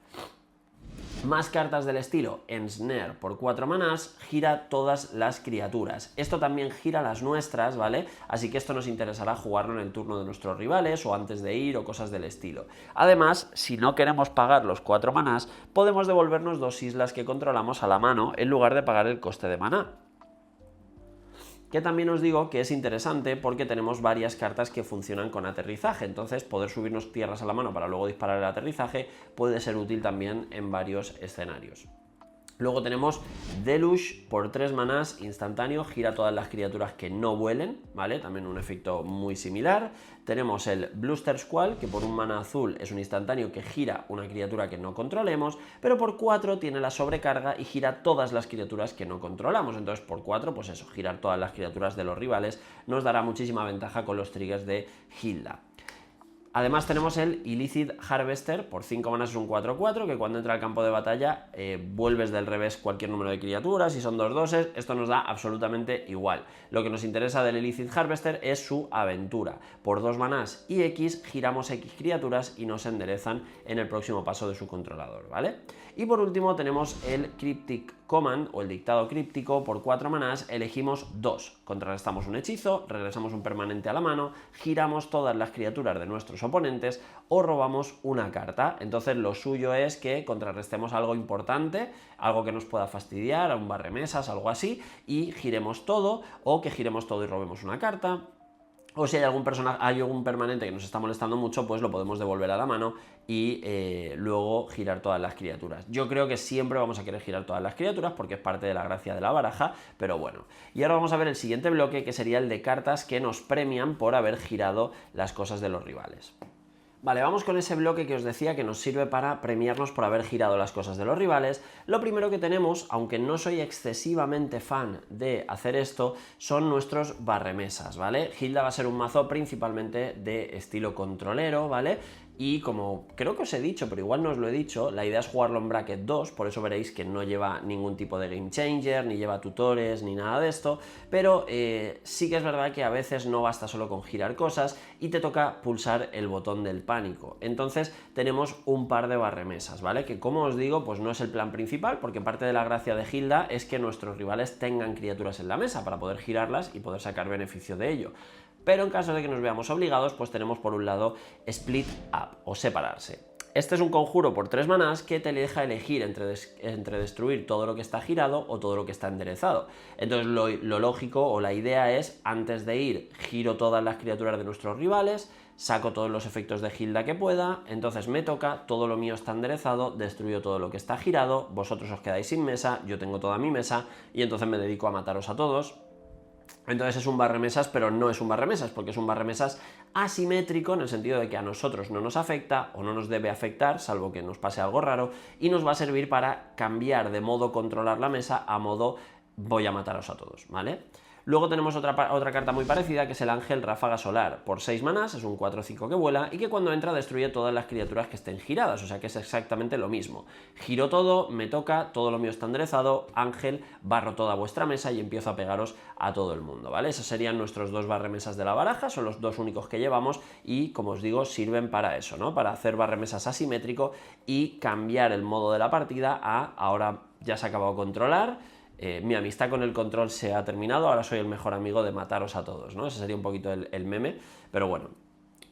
Speaker 1: Más cartas del estilo, Ensnare por 4 manás, gira todas las criaturas. Esto también gira las nuestras, ¿vale? Así que esto nos interesará jugarlo en el turno de nuestros rivales o antes de ir o cosas del estilo. Además, si no queremos pagar los 4 manás, podemos devolvernos 2 islas que controlamos a la mano en lugar de pagar el coste de maná. que también os digo que es interesante porque tenemos varias cartas que funcionan con aterrizaje, entonces poder subirnos tierras a la mano para luego disparar el aterrizaje puede ser útil también en varios escenarios. Luego tenemos Deluge por 3 manás, instantáneo, gira todas las criaturas que no vuelen, ¿vale? También un efecto muy similar. Tenemos el Bluster Squall, que por un mana azul es un instantáneo que gira una criatura que no controlemos, pero por 4 tiene la sobrecarga y gira todas las criaturas que no controlamos. Entonces por 4, pues eso, girar todas las criaturas de los rivales nos dará muchísima ventaja con los triggers de Hilda. Además tenemos el Illicit Harvester, por 5 manas es un 4-4, que cuando entra al campo de batalla vuelves del revés cualquier número de criaturas, y son 2 doses, esto nos da absolutamente igual. Lo que nos interesa del Illicit Harvester es su aventura. Por 2 manás y X giramos X criaturas y nos enderezan en el próximo paso de su controlador, ¿vale? Y por último tenemos el Cryptic Command o el dictado críptico, por 4 manás elegimos 2, contrarrestamos un hechizo, regresamos un permanente a la mano, giramos todas las criaturas de nuestros oponentes o robamos una carta. Entonces lo suyo es que contrarrestemos algo importante, algo que nos pueda fastidiar, un barremesas, algo así, y giremos todo, o que giremos todo y robemos una carta. O si hay algún permanente que nos está molestando mucho, pues lo podemos devolver a la mano y luego girar todas las criaturas. Yo creo que siempre vamos a querer girar todas las criaturas porque es parte de la gracia de la baraja, pero bueno. Y ahora vamos a ver el siguiente bloque, que sería el de cartas que nos premian por haber girado las cosas de los rivales. Vale, vamos con ese bloque que os decía que nos sirve para premiarnos por haber girado las cosas de los rivales. Lo primero que tenemos, aunque no soy excesivamente fan de hacer esto, son nuestros barremesas, ¿vale? Hilda va a ser un mazo principalmente de estilo controlero, ¿vale? Y como creo que os he dicho, pero igual no os lo he dicho, la idea es jugarlo en Bracket 2, por eso veréis que no lleva ningún tipo de Game Changer, ni lleva tutores, ni nada de esto, pero sí que es verdad que a veces no basta solo con girar cosas y te toca pulsar el botón del pánico. Entonces tenemos un par de barremesas, ¿vale? Que como os digo, pues no es el plan principal, porque parte de la gracia de Hilda es que nuestros rivales tengan criaturas en la mesa para poder girarlas y poder sacar beneficio de ello. Pero en caso de que nos veamos obligados, pues tenemos por un lado Split Up o separarse. Este es un conjuro por 3 manás que te deja elegir entre destruir todo lo que está girado o todo lo que está enderezado. Entonces lo lógico o la idea es, antes de ir, giro todas las criaturas de nuestros rivales, saco todos los efectos de Hilda que pueda, entonces me toca, todo lo mío está enderezado, destruyo todo lo que está girado, vosotros os quedáis sin mesa, yo tengo toda mi mesa y entonces me dedico a mataros a todos. Entonces es un barremesas, pero no es un barremesas, porque es un barremesas asimétrico en el sentido de que a nosotros no nos afecta o no nos debe afectar, salvo que nos pase algo raro, y nos va a servir para cambiar de modo controlar la mesa a modo voy a mataros a todos, ¿vale? Luego tenemos otra carta muy parecida, que es el Ángel Ráfaga Solar. Por 6 manás, es un 4-5 que vuela y que cuando entra destruye todas las criaturas que estén giradas, o sea que es exactamente lo mismo. Giro todo, me toca, todo lo mío está enderezado, Ángel, barro toda vuestra mesa y empiezo a pegaros a todo el mundo, ¿vale? Esos serían nuestros 2 barremesas de la baraja, son los 2 únicos que llevamos y, como os digo, sirven para eso, ¿no? Para hacer barremesas asimétrico y cambiar el modo de la partida a ahora ya se ha acabado controlar. Mi amistad con el control se ha terminado, ahora soy el mejor amigo de mataros a todos, ¿no? Ese sería un poquito el meme, pero bueno.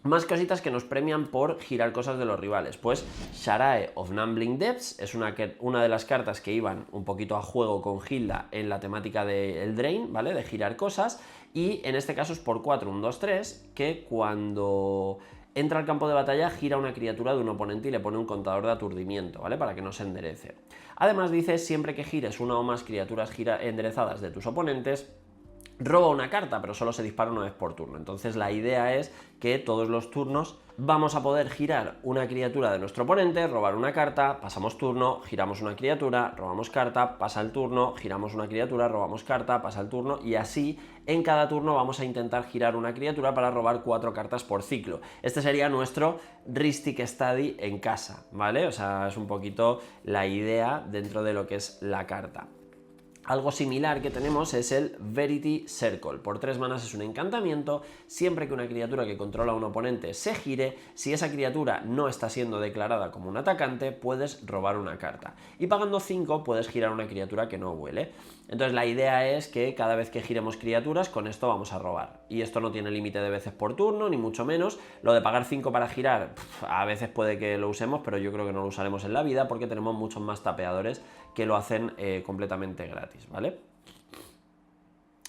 Speaker 1: Más cositas que nos premian por girar cosas de los rivales. Pues Sharae of Numbling Depths es una de las cartas que iban un poquito a juego con Hilda en la temática del Drain, ¿vale? De girar cosas. Y en este caso es por 4, un 2-3, que cuando entra al campo de batalla gira una criatura de un oponente y le pone un contador de aturdimiento, ¿vale? Para que no se enderece. Además dice, siempre que gires una o más criaturas enderezadas de tus oponentes, roba una carta, pero solo se dispara una vez por turno. Entonces la idea es que todos los turnos vamos a poder girar una criatura de nuestro oponente, robar una carta, pasamos turno, giramos una criatura, robamos carta, pasa el turno, giramos una criatura, robamos carta, pasa el turno, y así en cada turno vamos a intentar girar una criatura para robar 4 cartas por ciclo. Este sería nuestro Rhystic Study en casa, ¿vale? O sea, es un poquito la idea dentro de lo que es la carta. Algo similar que tenemos es el Verity Circle. Por 3 manás es un encantamiento. Siempre que una criatura que controla a un oponente se gire, si esa criatura no está siendo declarada como un atacante, puedes robar una carta. Y pagando 5 puedes girar una criatura que no vuele. Entonces la idea es que cada vez que giremos criaturas, con esto vamos a robar. Y esto no tiene límite de veces por turno, ni mucho menos. Lo de pagar 5 para girar, a veces puede que lo usemos, pero yo creo que no lo usaremos en la vida porque tenemos muchos más tapeadores que lo hacen completamente gratis, ¿vale?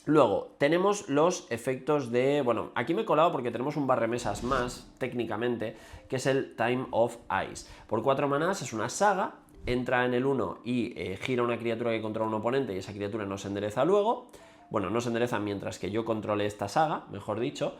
Speaker 1: Luego, tenemos los efectos de... Bueno, aquí me he colado porque tenemos un barremesas más, técnicamente, que es el Time of Ice. Por 4 manás es una saga, entra en el 1 y gira una criatura que controla un oponente y esa criatura no se endereza luego. Bueno, no se endereza mientras que yo controle esta saga, mejor dicho.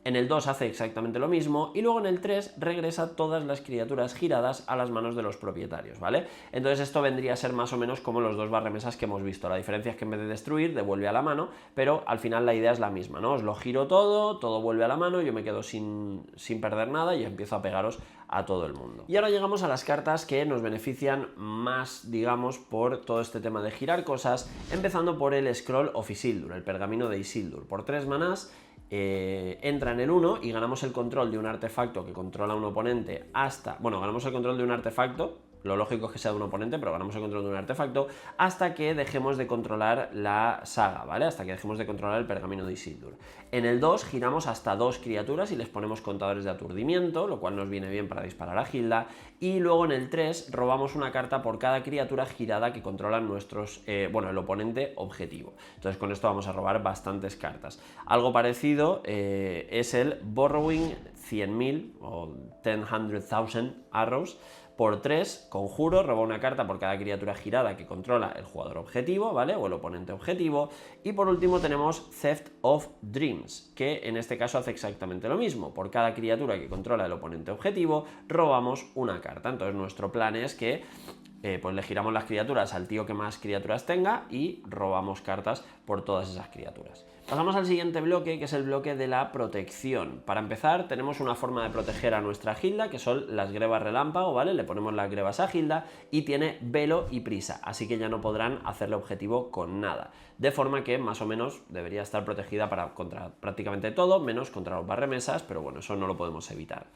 Speaker 1: En el 2 hace exactamente lo mismo y luego en el 3 regresa todas las criaturas giradas a las manos de los propietarios, ¿vale? Entonces esto vendría a ser más o menos como los dos barremesas que hemos visto. La diferencia es que en vez de destruir, devuelve a la mano, pero al final la idea es la misma, ¿no? Os lo giro todo vuelve a la mano, yo me quedo sin perder nada y empiezo a pegaros a todo el mundo. Y ahora llegamos a las cartas que nos benefician más, digamos, por todo este tema de girar cosas, empezando por el Scroll of Isildur, el pergamino de Isildur. Por 3 manás entra en el 1 y ganamos el control de un artefacto que controla a un oponente hasta... Bueno, ganamos el control de un artefacto, lo lógico es que sea de un oponente, pero ganamos el control de un artefacto hasta que dejemos de controlar la saga, ¿vale? Hasta que dejemos de controlar el pergamino de Isildur. En el 2 giramos hasta 2 criaturas y les ponemos contadores de aturdimiento, lo cual nos viene bien para disparar a Hilda. Y luego en el 3 robamos una carta por cada criatura girada que controlan nuestros... el oponente objetivo. Entonces con esto vamos a robar bastantes cartas. Algo parecido es el Borrowing 100.000 o 100,000 Arrows. Por 3, conjuro, roba una carta por cada criatura girada que controla el jugador objetivo, ¿vale? O el oponente objetivo. Y por último tenemos Theft of Dreams, que en este caso hace exactamente lo mismo. Por cada criatura que controla el oponente objetivo, robamos una carta. Entonces nuestro plan es que pues le giramos las criaturas al tío que más criaturas tenga y robamos cartas por todas esas criaturas. Pasamos al siguiente bloque, que es el bloque de la protección. Para empezar, tenemos una forma de proteger a nuestra Hilda, que son las grebas relámpago, ¿vale? Le ponemos las grebas a Hilda y tiene velo y prisa, así que ya no podrán hacerle objetivo con nada. De forma que más o menos debería estar protegida contra prácticamente todo, menos contra los barremesas, pero bueno, eso no lo podemos evitar.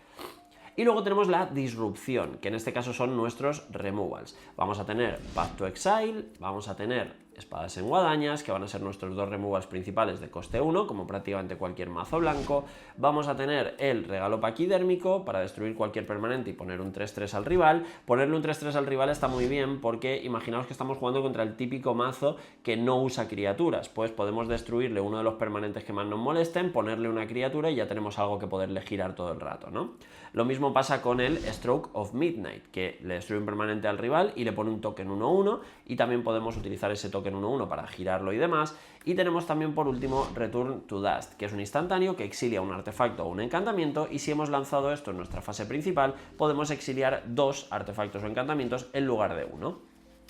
Speaker 1: Y luego tenemos la disrupción, que en este caso son nuestros removals. Vamos a tener Path to Exile, vamos a tener espadas en guadañas, que van a ser nuestros dos removals principales de coste 1, como prácticamente cualquier mazo blanco. Vamos a tener el regalo paquidérmico para destruir cualquier permanente y poner un 3-3 al rival. Ponerle un 3-3 al rival está muy bien porque imaginaos que estamos jugando contra el típico mazo que no usa criaturas. Pues podemos destruirle uno de los permanentes que más nos molesten, ponerle una criatura y ya tenemos algo que poderle girar todo el rato, ¿no? Lo mismo pasa con el Stroke of Midnight, que le destruye un permanente al rival y le pone un token 1-1 y también podemos utilizar ese token 1-1 para girarlo y demás. Y tenemos también por último Return to Dust, que es un instantáneo que exilia un artefacto o un encantamiento y si hemos lanzado esto en nuestra fase principal podemos exiliar 2 artefactos o encantamientos en lugar de 1.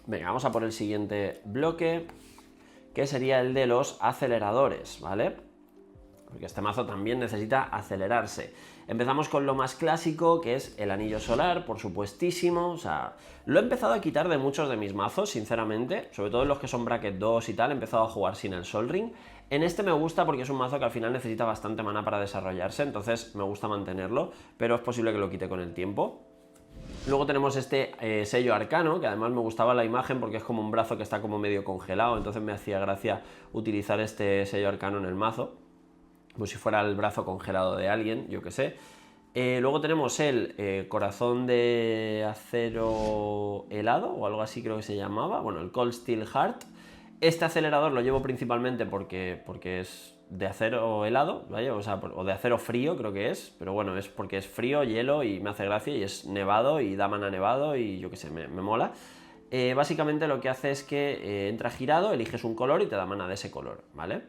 Speaker 1: Venga, vamos a por el siguiente bloque, que sería el de los aceleradores, ¿vale? Porque este mazo también necesita acelerarse. Empezamos con lo más clásico, que es el anillo solar, por supuestísimo. O sea, lo he empezado a quitar de muchos de mis mazos, sinceramente. Sobre todo en los que son bracket 2 y tal, he empezado a jugar sin el Sol Ring. En este me gusta porque es un mazo que al final necesita bastante mana para desarrollarse, entonces me gusta mantenerlo, pero es posible que lo quite con el tiempo. Luego tenemos este sello arcano, que además me gustaba la imagen porque es como un brazo que está como medio congelado, entonces me hacía gracia utilizar este sello arcano en el mazo, como si fuera el brazo congelado de alguien, yo que sé. Luego tenemos el corazón de acero helado, o algo así creo que se llamaba, bueno, el Cold Steel Heart. Este acelerador lo llevo principalmente porque es de acero helado, ¿vale? O de acero frío creo que es, pero bueno, es porque es frío, hielo y me hace gracia y es nevado y da mana nevado y yo que sé, me mola. Básicamente lo que hace es que entra girado, eliges un color y te da mana de ese color, ¿vale?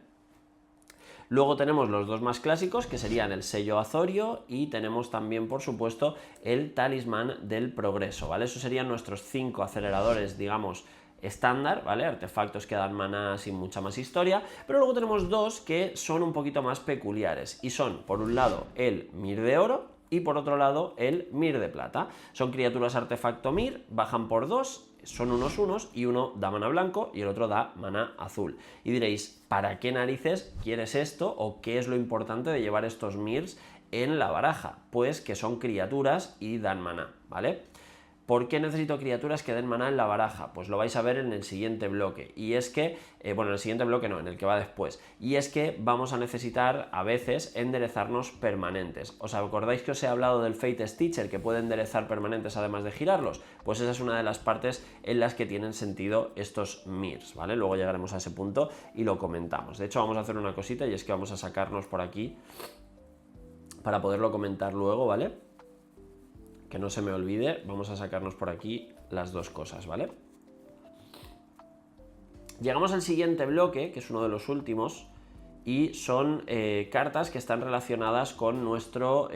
Speaker 1: Luego tenemos los dos más clásicos, que serían el sello azorio y tenemos también, por supuesto, el talismán del progreso, ¿vale? Esos serían nuestros 5 aceleradores, digamos, estándar, ¿vale? Artefactos que dan mana sin mucha más historia, pero luego tenemos dos que son un poquito más peculiares y son, por un lado, el Mir de oro y por otro lado, el Mir de plata. Son criaturas artefacto Mir, bajan por 2, son unos y uno da mana blanco y el otro da mana azul. Y diréis, ¿para qué narices quieres esto o qué es lo importante de llevar estos Mirs en la baraja? Pues que son criaturas y dan mana, ¿vale? ¿Por qué necesito criaturas que den maná en la baraja? Pues lo vais a ver en el siguiente bloque. Y es que, bueno, en el siguiente bloque no, en el que va después. Y es que vamos a necesitar a veces enderezarnos permanentes. ¿Os acordáis que os he hablado del Fate Stitcher que puede enderezar permanentes además de girarlos? Pues esa es una de las partes en las que tienen sentido estos Mirs, ¿vale? Luego llegaremos a ese punto y lo comentamos. De hecho, vamos a hacer una cosita y es que vamos a sacarnos por aquí para poderlo comentar luego, ¿vale? Que no se me olvide, vamos a sacarnos por aquí las dos cosas, ¿vale? Llegamos al siguiente bloque, que es uno de los últimos, y son cartas que están relacionadas con nuestro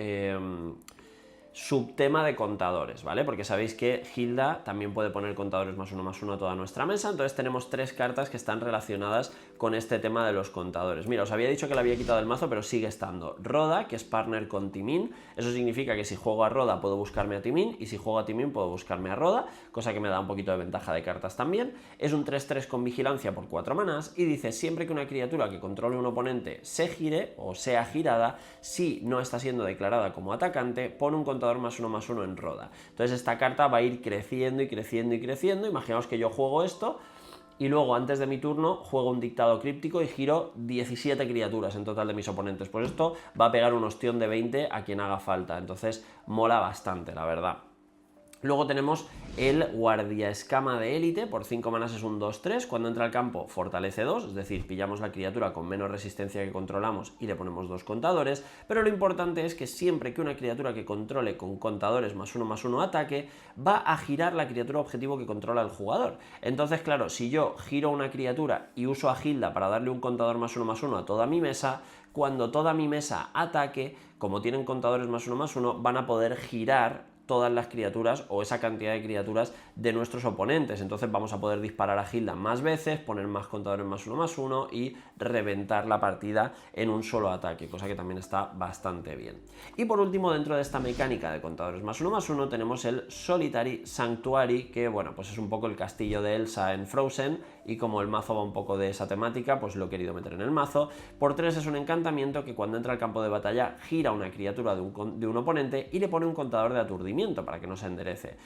Speaker 1: subtema de contadores, ¿vale? Porque sabéis que Hilda también puede poner contadores +1/+1 a toda nuestra mesa, entonces tenemos 3 cartas que están relacionadas con este tema de los contadores. Mira, os había dicho que la había quitado del mazo, pero sigue estando. Roda, que es partner con Timin, eso significa que si juego a Roda puedo buscarme a Timin, y si juego a Timin puedo buscarme a Roda, cosa que me da un poquito de ventaja de cartas también. Es un 3/3 con vigilancia por 4 manás, y dice, siempre que una criatura que controle un oponente se gire, o sea girada, si no está siendo declarada como atacante, pone un contador +1/+1 en Roda. Entonces esta carta va a ir creciendo y creciendo y creciendo. Imaginaos que yo juego esto y luego antes de mi turno juego un dictado críptico y giro 17 criaturas en total de mis oponentes. Pues esto va a pegar un ostión de 20 a quien haga falta. Entonces mola bastante, la verdad. Luego tenemos el Guardia Escama de Élite, por 5 manás es un 2/3, cuando entra al campo fortalece 2, es decir, pillamos la criatura con menos resistencia que controlamos y le ponemos 2 contadores, pero lo importante es que siempre que una criatura que controle con contadores +1/+1 ataque, va a girar la criatura objetivo que controla el jugador. Entonces, claro, si yo giro una criatura y uso a Hilda para darle un contador +1/+1 a toda mi mesa, cuando toda mi mesa ataque, como tienen contadores +1/+1, van a poder girar todas las criaturas o esa cantidad de criaturas de nuestros oponentes. Entonces vamos a poder disparar a Hilda más veces, poner más contadores +1/+1 y reventar la partida en un solo ataque, cosa que también está bastante bien. Y por último, dentro de esta mecánica de contadores +1/+1 tenemos el Solitary Sanctuary, que bueno, pues es un poco el castillo de Elsa en Frozen, y como el mazo va un poco de esa temática, pues lo he querido meter en el mazo. Por 3 es un encantamiento que cuando entra al campo de batalla gira una criatura de un oponente y le pone un contador de aturdimiento para que no se enderece.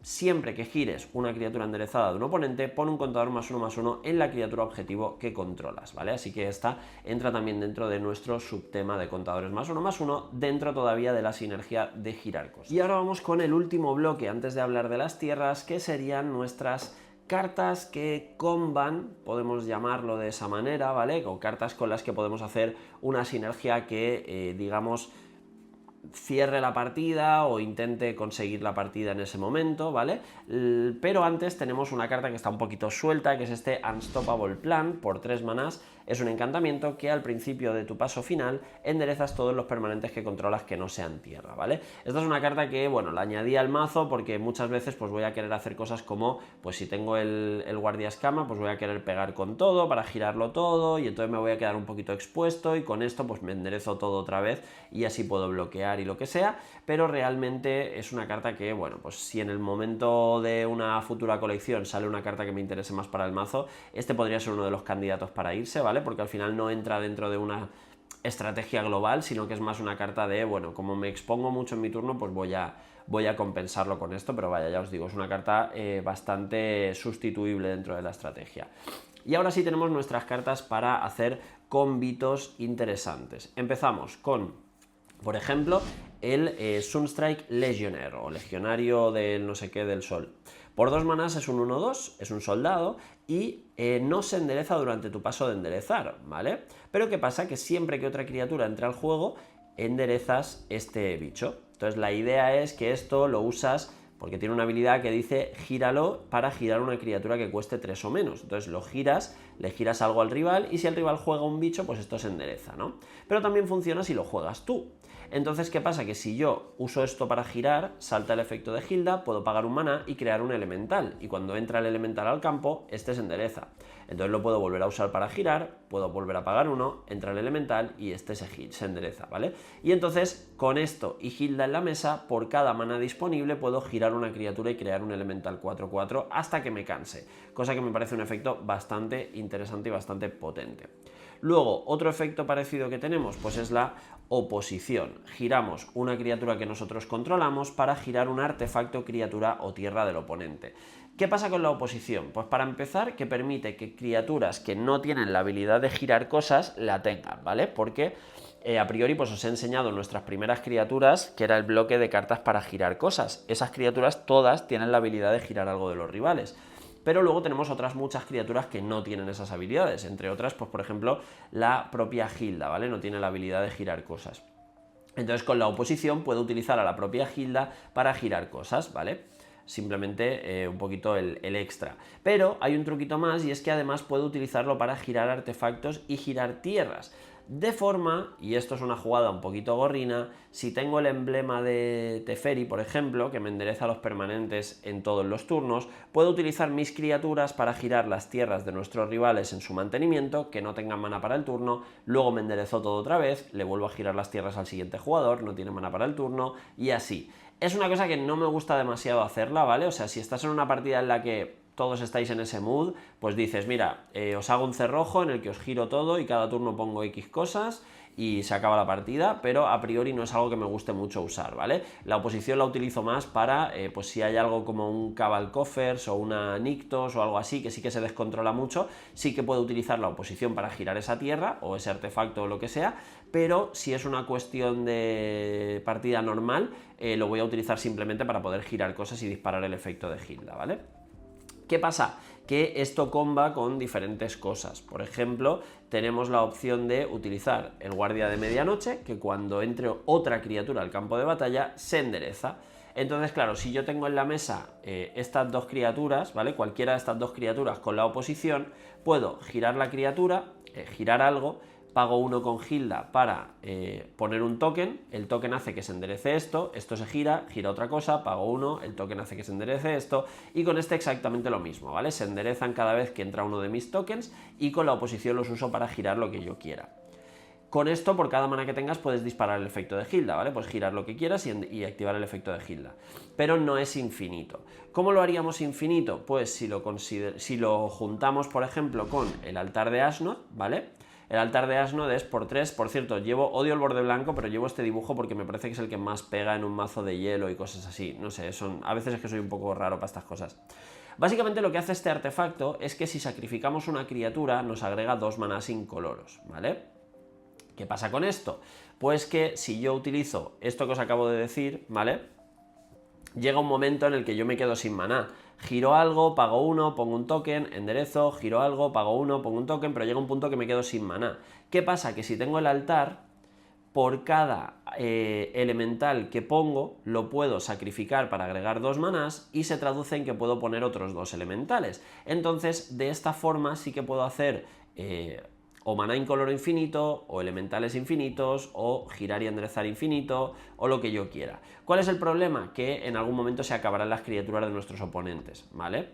Speaker 1: Siempre que gires una criatura enderezada de un oponente, pon un contador +1/+1 en la criatura objetivo que controlas, ¿vale? Así que esta entra también dentro de nuestro subtema de contadores +1/+1, dentro todavía de la sinergia de girar cosas. Y ahora vamos con el último bloque, antes de hablar de las tierras, que serían nuestras cartas que comban, podemos llamarlo de esa manera, ¿vale? O cartas con las que podemos hacer una sinergia que, digamos, cierre la partida o intente conseguir la partida en ese momento, ¿vale? Pero antes tenemos una carta que está un poquito suelta, que es este Unstoppable Plan, por 3 manás. Es un encantamiento que al principio de tu paso final enderezas todos los permanentes que controlas que no sean tierra, ¿vale? Esta es una carta que, bueno, la añadí al mazo porque muchas veces pues voy a querer hacer cosas como, pues si tengo el Guardia Escama, pues voy a querer pegar con todo para girarlo todo y entonces me voy a quedar un poquito expuesto y con esto pues me enderezo todo otra vez y así puedo bloquear y lo que sea, pero realmente es una carta que, bueno, pues si en el momento de una futura colección sale una carta que me interese más para el mazo, este podría ser uno de los candidatos para irse, ¿vale? Porque al final no entra dentro de una estrategia global, sino que es más una carta de, bueno, como me expongo mucho en mi turno, pues voy a compensarlo con esto, pero vaya, ya os digo, es una carta bastante sustituible dentro de la estrategia. Y ahora sí tenemos nuestras cartas para hacer combitos interesantes. Empezamos con, por ejemplo, el Sunstrike Legionnaire, o Legionario del no sé qué del Sol. Por 2 manás es un 1/2, es un soldado y no se endereza durante tu paso de enderezar, ¿vale? Pero ¿qué pasa? Que siempre que otra criatura entre al juego, enderezas este bicho. Entonces la idea es que esto lo usas porque tiene una habilidad que dice gíralo para girar una criatura que cueste 3 o menos. Entonces lo giras, le giras algo al rival y si el rival juega un bicho, pues esto se endereza, ¿no? Pero también funciona si lo juegas tú. Entonces, ¿qué pasa? Que si yo uso esto para girar, salta el efecto de Hilda, puedo pagar un maná y crear un elemental. Y cuando entra el elemental al campo, este se endereza. Entonces lo puedo volver a usar para girar, puedo volver a pagar uno, entra el elemental y este se endereza, ¿vale? Y entonces, con esto y Hilda en la mesa, por cada maná disponible puedo girar una criatura y crear un elemental 4/4 hasta que me canse. Cosa que me parece un efecto bastante interesante y bastante potente. Luego, otro efecto parecido que tenemos, pues es la oposición. Giramos una criatura que nosotros controlamos para girar un artefacto, criatura o tierra del oponente. ¿Qué pasa con la oposición? Pues para empezar, que permite que criaturas que no tienen la habilidad de girar cosas la tengan, ¿vale? Porque a priori pues os he enseñado nuestras primeras criaturas, que era el bloque de cartas para girar cosas. Esas criaturas todas tienen la habilidad de girar algo de los rivales. Pero luego tenemos otras muchas criaturas que no tienen esas habilidades, entre otras, pues por ejemplo, la propia Hilda, ¿vale? No tiene la habilidad de girar cosas. Entonces con la oposición puedo utilizar a la propia Hilda para girar cosas, ¿vale? Simplemente un poquito el extra. Pero hay un truquito más y es que además puedo utilizarlo para girar artefactos y girar tierras. De forma, y esto es una jugada un poquito gorrina, si tengo el emblema de Teferi, por ejemplo, que me endereza los permanentes en todos los turnos, puedo utilizar mis criaturas para girar las tierras de nuestros rivales en su mantenimiento, que no tengan mana para el turno, luego me enderezo todo otra vez, le vuelvo a girar las tierras al siguiente jugador, no tiene mana para el turno, y así. Es una cosa que no me gusta demasiado hacerla, ¿vale? O sea, si estás en una partida en la que todos estáis en ese mood, pues dices, mira, os hago un cerrojo en el que os giro todo y cada turno pongo X cosas y se acaba la partida, pero a priori no es algo que me guste mucho usar, ¿vale? La oposición la utilizo más para, pues si hay algo como un Cabal Coffers o una Nictos o algo así, que sí que se descontrola mucho, sí que puedo utilizar la oposición para girar esa tierra o ese artefacto o lo que sea, pero si es una cuestión de partida normal, lo voy a utilizar simplemente para poder girar cosas y disparar el efecto de Hilda, ¿vale? ¿Qué pasa? Que esto comba con diferentes cosas. Por ejemplo, tenemos la opción de utilizar el guardia de medianoche, que cuando entre otra criatura al campo de batalla se endereza. Entonces, claro, si yo tengo en la mesa estas dos criaturas, ¿vale? Cualquiera de estas dos criaturas con la oposición, puedo girar la criatura, girar algo, pago 1 con Hilda para poner un token, el token hace que se enderece esto se gira otra cosa, pago 1, el token hace que se enderece esto, y con este exactamente lo mismo, ¿vale? Se enderezan cada vez que entra uno de mis tokens y con la oposición los uso para girar lo que yo quiera. Con esto, por cada mana que tengas, puedes disparar el efecto de Hilda, ¿vale? Puedes girar lo que quieras y activar el efecto de Hilda. Pero no es infinito. ¿Cómo lo haríamos infinito? Pues si lo juntamos, por ejemplo, con el altar de Ashnod, ¿vale? El altar de Ashnod es por 3, por cierto, odio el borde blanco, pero llevo este dibujo porque me parece que es el que más pega en un mazo de hielo y cosas así. No sé, a veces es que soy un poco raro para estas cosas. Básicamente lo que hace este artefacto es que si sacrificamos una criatura nos agrega 2 manás incoloros, ¿vale? ¿Qué pasa con esto? Pues que si yo utilizo esto que os acabo de decir, ¿vale? Llega un momento en el que yo me quedo sin maná. Giro algo, pago 1, pongo un token, enderezo, giro algo, pago 1, pongo un token, pero llega un punto que me quedo sin maná. ¿Qué pasa? Que si tengo el altar, por cada elemental que pongo, lo puedo sacrificar para agregar 2 manás y se traduce en que puedo poner otros 2 elementales. Entonces, de esta forma sí que puedo hacer o maná incoloro infinito, o elementales infinitos, o girar y enderezar infinito, o lo que yo quiera. ¿Cuál es el problema? Que en algún momento se acabarán las criaturas de nuestros oponentes, ¿vale?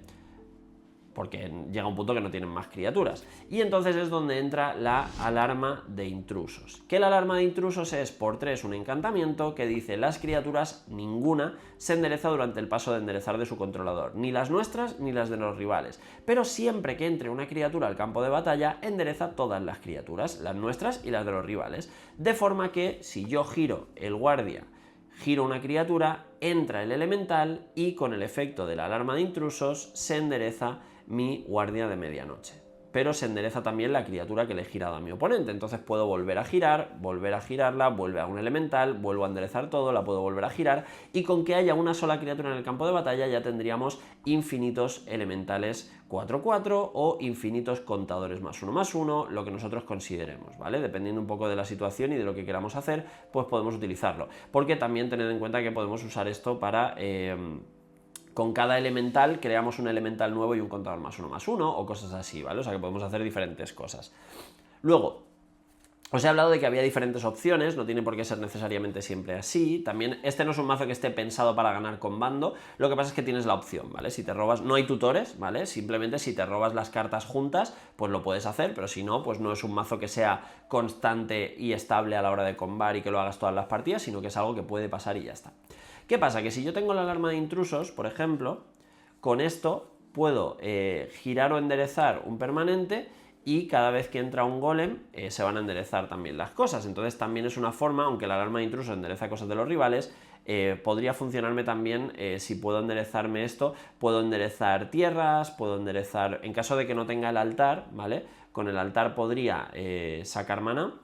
Speaker 1: Porque llega un punto que no tienen más criaturas. Y entonces es donde entra la alarma de intrusos. Que la alarma de intrusos es por 3 un encantamiento que dice las criaturas, ninguna, se endereza durante el paso de enderezar de su controlador. Ni las nuestras ni las de los rivales. Pero siempre que entre una criatura al campo de batalla, endereza todas las criaturas, las nuestras y las de los rivales. De forma que si yo giro el guardia, giro una criatura, entra el elemental y con el efecto de la alarma de intrusos se endereza mi guardia de medianoche. Pero se endereza también la criatura que le he girado a mi oponente. Entonces puedo volver a girarla, vuelve a un elemental, vuelvo a enderezar todo, la puedo volver a girar, y con que haya una sola criatura en el campo de batalla ya tendríamos infinitos elementales 4/4 o infinitos contadores +1/1, lo que nosotros consideremos, ¿vale? Dependiendo un poco de la situación y de lo que queramos hacer, pues podemos utilizarlo. Porque también tened en cuenta que podemos usar esto para con cada elemental creamos un elemental nuevo y un contador +1/1 o cosas así, ¿vale? O sea que podemos hacer diferentes cosas. Luego, os he hablado de que había diferentes opciones, no tiene por qué ser necesariamente siempre así. También, este no es un mazo que esté pensado para ganar con bando, lo que pasa es que tienes la opción, ¿vale? Si te robas, no hay tutores, ¿vale? Simplemente si te robas las cartas juntas, pues lo puedes hacer, pero si no, pues no es un mazo que sea constante y estable a la hora de combar y que lo hagas todas las partidas, sino que es algo que puede pasar y ya está. ¿Qué pasa? Que si yo tengo la alarma de intrusos, por ejemplo, con esto puedo girar o enderezar un permanente y cada vez que entra un golem se van a enderezar también las cosas. Entonces también es una forma, aunque la alarma de intrusos endereza cosas de los rivales, podría funcionarme también si puedo enderezarme esto, puedo enderezar tierras, puedo enderezar, en caso de que no tenga el altar, ¿vale? Con el altar podría sacar mana,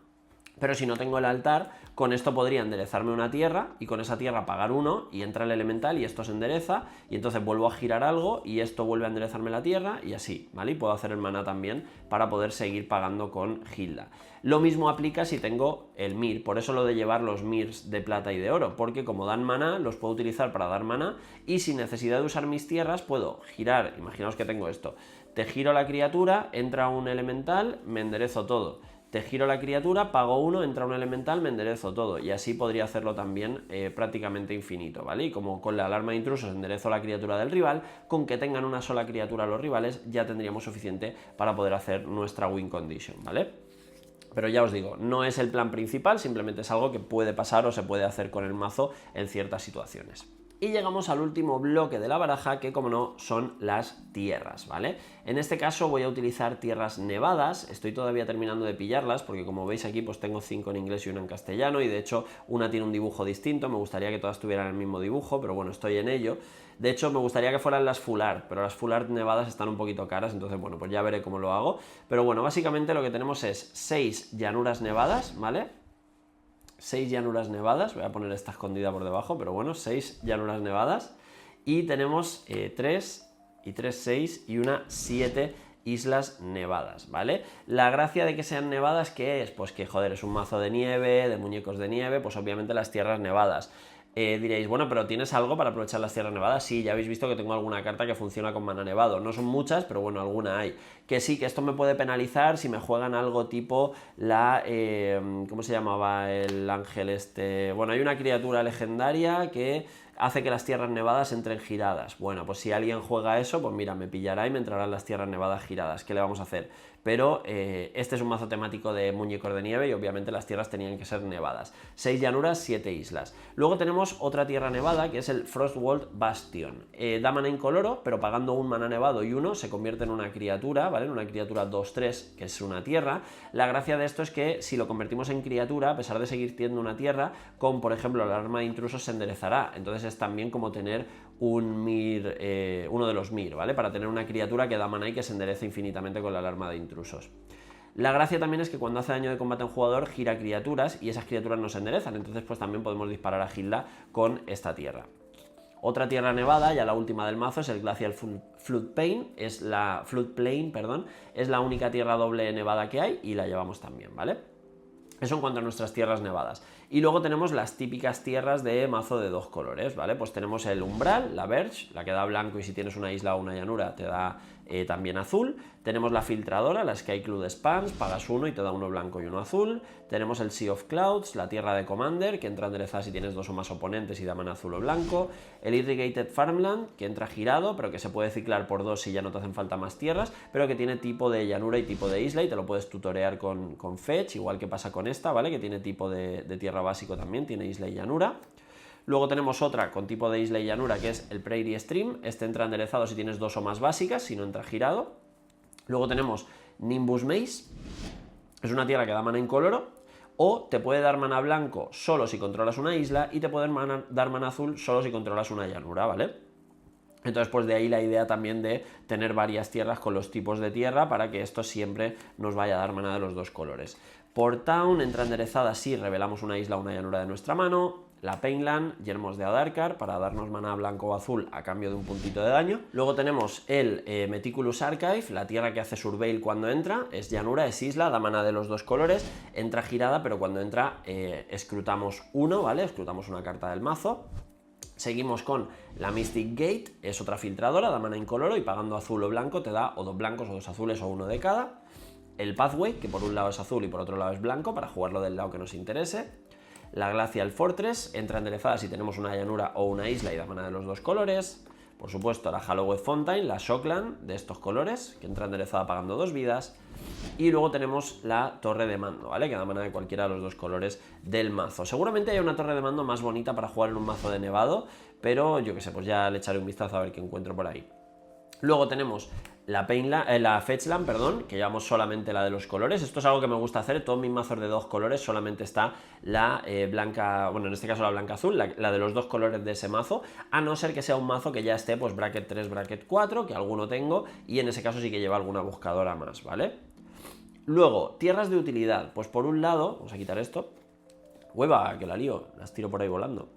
Speaker 1: pero si no tengo el altar, con esto podría enderezarme una tierra y con esa tierra pagar 1 y entra el elemental y esto se endereza y entonces vuelvo a girar algo y esto vuelve a enderezarme la tierra y así, ¿vale? Y puedo hacer el mana también para poder seguir pagando con Hilda. Lo mismo aplica si tengo el Mir, por eso lo de llevar los Mirs de plata y de oro, porque como dan mana, los puedo utilizar para dar mana y sin necesidad de usar mis tierras puedo girar, imaginaos que tengo esto, te giro la criatura, entra un elemental, me enderezo todo. Te giro la criatura, pago 1, entra un elemental, me enderezo todo. Y así podría hacerlo también prácticamente infinito, ¿vale? Y como con la alarma de intrusos enderezo la criatura del rival, con que tengan una sola criatura los rivales ya tendríamos suficiente para poder hacer nuestra win condition, ¿vale? Pero ya os digo, no es el plan principal, simplemente es algo que puede pasar o se puede hacer con el mazo en ciertas situaciones. Y llegamos al último bloque de la baraja, que como no, son las tierras, ¿vale? En este caso voy a utilizar tierras nevadas, estoy todavía terminando de pillarlas, porque como veis aquí pues tengo 5 en inglés y una en castellano, y de hecho una tiene un dibujo distinto, me gustaría que todas tuvieran el mismo dibujo, pero bueno, estoy en ello. De hecho, me gustaría que fueran las full art, pero las full art nevadas están un poquito caras, entonces bueno, pues ya veré cómo lo hago. Pero bueno, básicamente lo que tenemos es 6 llanuras nevadas, ¿vale? 6 llanuras nevadas, voy a poner esta escondida por debajo, pero bueno, 6 llanuras nevadas, y tenemos 3 y 3, 6 y una 7 islas nevadas, ¿vale? La gracia de que sean nevadas, ¿qué es? Pues que, joder, es un mazo de nieve, de muñecos de nieve, pues obviamente las tierras nevadas. Diréis, bueno, pero ¿tienes algo para aprovechar las tierras nevadas? Sí, ya habéis visto que tengo alguna carta que funciona con mana nevado. No son muchas, pero bueno, alguna hay. Que sí, que esto me puede penalizar si me juegan algo tipo la... ¿cómo se llamaba el ángel este? Bueno, hay una criatura legendaria que hace que las tierras nevadas entren giradas. Bueno, pues si alguien juega eso, pues mira, me pillará y me entrarán las tierras nevadas giradas. ¿Qué le vamos a hacer? Pero este es un mazo temático de muñecos de nieve y obviamente las tierras tenían que ser nevadas. 6 llanuras, 7 islas. Luego tenemos otra tierra nevada que es el Frostwald Bastion. Da mana incoloro, pero pagando un mana nevado y 1 se convierte en una criatura, ¿vale? En una criatura 2-3, que es una tierra. La gracia de esto es que si lo convertimos en criatura, a pesar de seguir teniendo una tierra, con por ejemplo la alarma de intrusos se enderezará. Entonces es también como tener un Mir, uno de los Mir, ¿vale? Para tener una criatura que da mana y que se endereza infinitamente con la alarma de intrusos. La gracia también es que cuando hace daño de combate a un jugador gira criaturas y esas criaturas no se enderezan, entonces pues también podemos disparar a Hilda con esta tierra. Otra tierra nevada, ya la última del mazo, es el Glacial Floodplain, es la única tierra doble nevada que hay y la llevamos también, ¿vale? Eso en cuanto a nuestras tierras nevadas. Y luego tenemos las típicas tierras de mazo de 2 colores, ¿vale? Pues tenemos el umbral, la verge, la que da blanco y si tienes una isla o una llanura te da también azul. Tenemos la filtradora, la Skycloud Spans, pagas 1 y te da uno blanco y uno azul. Tenemos el Sea of Clouds, la tierra de Commander, que entra enderezada si tienes 2 o más oponentes y da mana azul o blanco. El Irrigated Farmland, que entra girado, pero que se puede ciclar por 2 si ya no te hacen falta más tierras, pero que tiene tipo de llanura y tipo de isla y te lo puedes tutorear con Fetch, igual que pasa con esta, ¿vale? Que tiene tipo de tierra básico también, tiene isla y llanura. Luego tenemos otra con tipo de isla y llanura que es el Prairie Stream, este entra enderezado si tienes 2 o más básicas, si no entra girado. Luego tenemos Nimbus Maze, es una tierra que da mana incoloro, o te puede dar mana blanco solo si controlas una isla y te puede dar mana azul solo si controlas una llanura, ¿vale? Entonces pues de ahí la idea también de tener varias tierras con los tipos de tierra para que esto siempre nos vaya a dar mana de los 2 colores. Por Town entra enderezada si revelamos una isla o una llanura de nuestra mano. La Painland, Yermos de Adarkar, para darnos mana blanco o azul a cambio de un puntito de daño. Luego tenemos el Meticulous Archive, la tierra que hace Surveil cuando entra, es llanura, es isla, da mana de los 2 colores, entra girada, pero cuando entra escrutamos 1, ¿vale? Escrutamos una carta del mazo. Seguimos con la Mystic Gate, es otra filtradora, da mana incoloro y pagando azul o blanco te da o 2 blancos o 2 azules o 1 de cada. El Pathway, que por un lado es azul y por otro lado es blanco, para jugarlo del lado que nos interese. La Glacial Fortress, entra enderezada si tenemos una llanura o una isla y da mana de los 2 colores. Por supuesto, la Hallowed Fountain, la Shockland, de estos colores, que entra enderezada pagando 2 vidas. Y luego tenemos la Torre de Mando, ¿vale? Que da mana de cualquiera de los 2 colores del mazo. Seguramente hay una Torre de Mando más bonita para jugar en un mazo de nevado, pero yo qué sé, pues ya le echaré un vistazo a ver qué encuentro por ahí. Luego tenemos la Fetchland, perdón, que llevamos solamente la de los colores. Esto es algo que me gusta hacer, todos mis mazos de 2 colores solamente está la blanca, bueno, en este caso la blanca azul, la de los 2 colores de ese mazo, a no ser que sea un mazo que ya esté pues bracket 3, bracket 4, que alguno tengo, y en ese caso sí que lleva alguna buscadora más, ¿vale? Luego, tierras de utilidad, pues por un lado, vamos a quitar esto, hueva, que la lío, las tiro por ahí volando.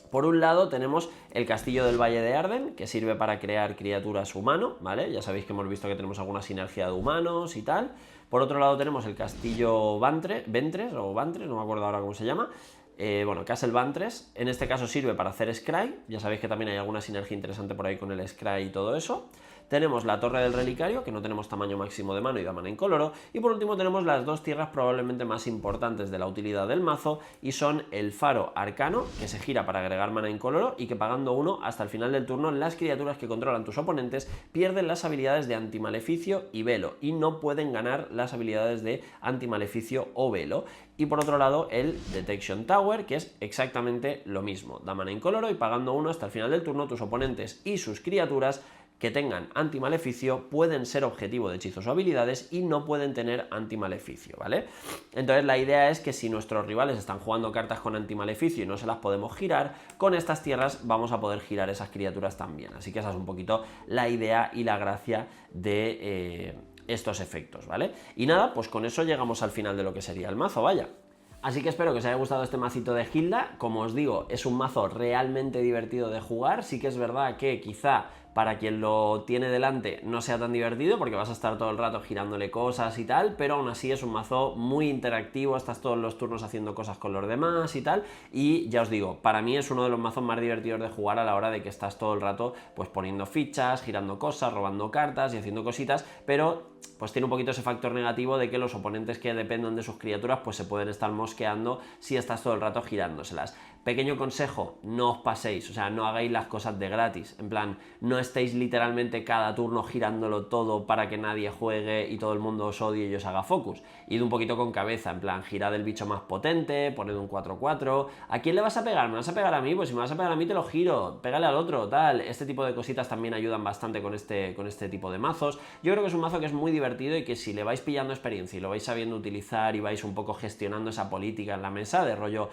Speaker 1: Por un lado tenemos el castillo del Valle de Arden, que sirve para crear criaturas humano, ¿vale? Ya sabéis que hemos visto que tenemos alguna sinergia de humanos y tal. Por otro lado tenemos el castillo Ventres, no me acuerdo ahora cómo se llama. Bueno, Castle Ventres, en este caso sirve para hacer Scry, ya sabéis que también hay alguna sinergia interesante por ahí con el Scry y todo eso. Tenemos la Torre del Relicario, que no tenemos tamaño máximo de mano y da mana incoloro. Y por último tenemos las 2 tierras probablemente más importantes de la utilidad del mazo, y son el Faro Arcano, que se gira para agregar mana incoloro y que pagando 1 hasta el final del turno las criaturas que controlan tus oponentes pierden las habilidades de antimaleficio y velo, y no pueden ganar las habilidades de antimaleficio o velo. Y por otro lado el Detection Tower, que es exactamente lo mismo, da mana incoloro y pagando 1 hasta el final del turno tus oponentes y sus criaturas que tengan antimaleficio pueden ser objetivo de hechizos o habilidades y no pueden tener antimaleficio, ¿vale? Entonces la idea es que si nuestros rivales están jugando cartas con antimaleficio y no se las podemos girar, con estas tierras vamos a poder girar esas criaturas también. Así que esa es un poquito la idea y la gracia de estos efectos, ¿vale? Y nada, pues con eso llegamos al final de lo que sería el mazo, vaya. Así que espero que os haya gustado este macito de Hilda. Como os digo, es un mazo realmente divertido de jugar. Sí que es verdad que quizá para quien lo tiene delante no sea tan divertido porque vas a estar todo el rato girándole cosas y tal, pero aún así es un mazo muy interactivo, estás todos los turnos haciendo cosas con los demás y tal, y ya os digo, para mí es uno de los mazos más divertidos de jugar a la hora de que estás todo el rato pues poniendo fichas, girando cosas, robando cartas y haciendo cositas, pero pues tiene un poquito ese factor negativo de que los oponentes que dependan de sus criaturas pues se pueden estar mosqueando si estás todo el rato girándoselas. Pequeño consejo, no os paséis, o sea, no hagáis las cosas de gratis, en plan, no estéis literalmente cada turno girándolo todo para que nadie juegue y todo el mundo os odie y os haga focus. Id un poquito con cabeza, en plan, girad el bicho más potente, poned un 4-4, ¿a quién le vas a pegar? ¿Me vas a pegar a mí? Pues si me vas a pegar a mí te lo giro, pégale al otro, tal. Este tipo de cositas también ayudan bastante con este tipo de mazos. Yo creo que es un mazo que es muy divertido y que si le vais pillando experiencia y lo vais sabiendo utilizar y vais un poco gestionando esa política en la mesa de rollo,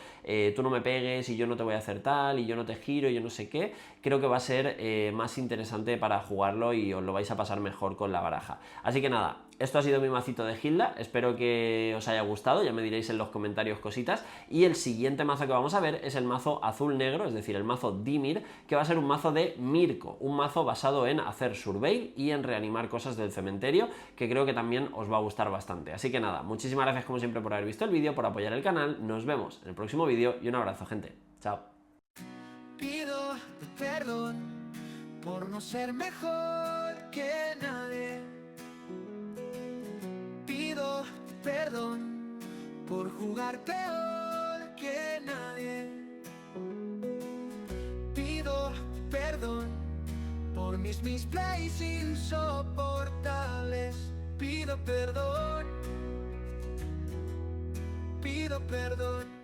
Speaker 1: tú no me pegues y yo no te voy a hacer tal y yo no te giro y yo no sé qué, creo que va a ser más interesante para jugarlo y os lo vais a pasar mejor con la baraja. Así que nada, esto ha sido mi macito de Hilda, espero que os haya gustado, ya me diréis en los comentarios cositas, y el siguiente mazo que vamos a ver es el mazo azul-negro, es decir, el mazo Dimir, que va a ser un mazo de Mirko, un mazo basado en hacer surveil y en reanimar cosas del cementerio, que creo que también os va a gustar bastante. Así que nada, muchísimas gracias como siempre por haber visto el vídeo, por apoyar el canal, nos vemos en el próximo vídeo y un abrazo, gente. Chao.
Speaker 3: Pido perdón por no ser mejor que nadie. Pido perdón por jugar peor que nadie. Pido perdón por mis misplays insoportables. Pido perdón. Pido perdón.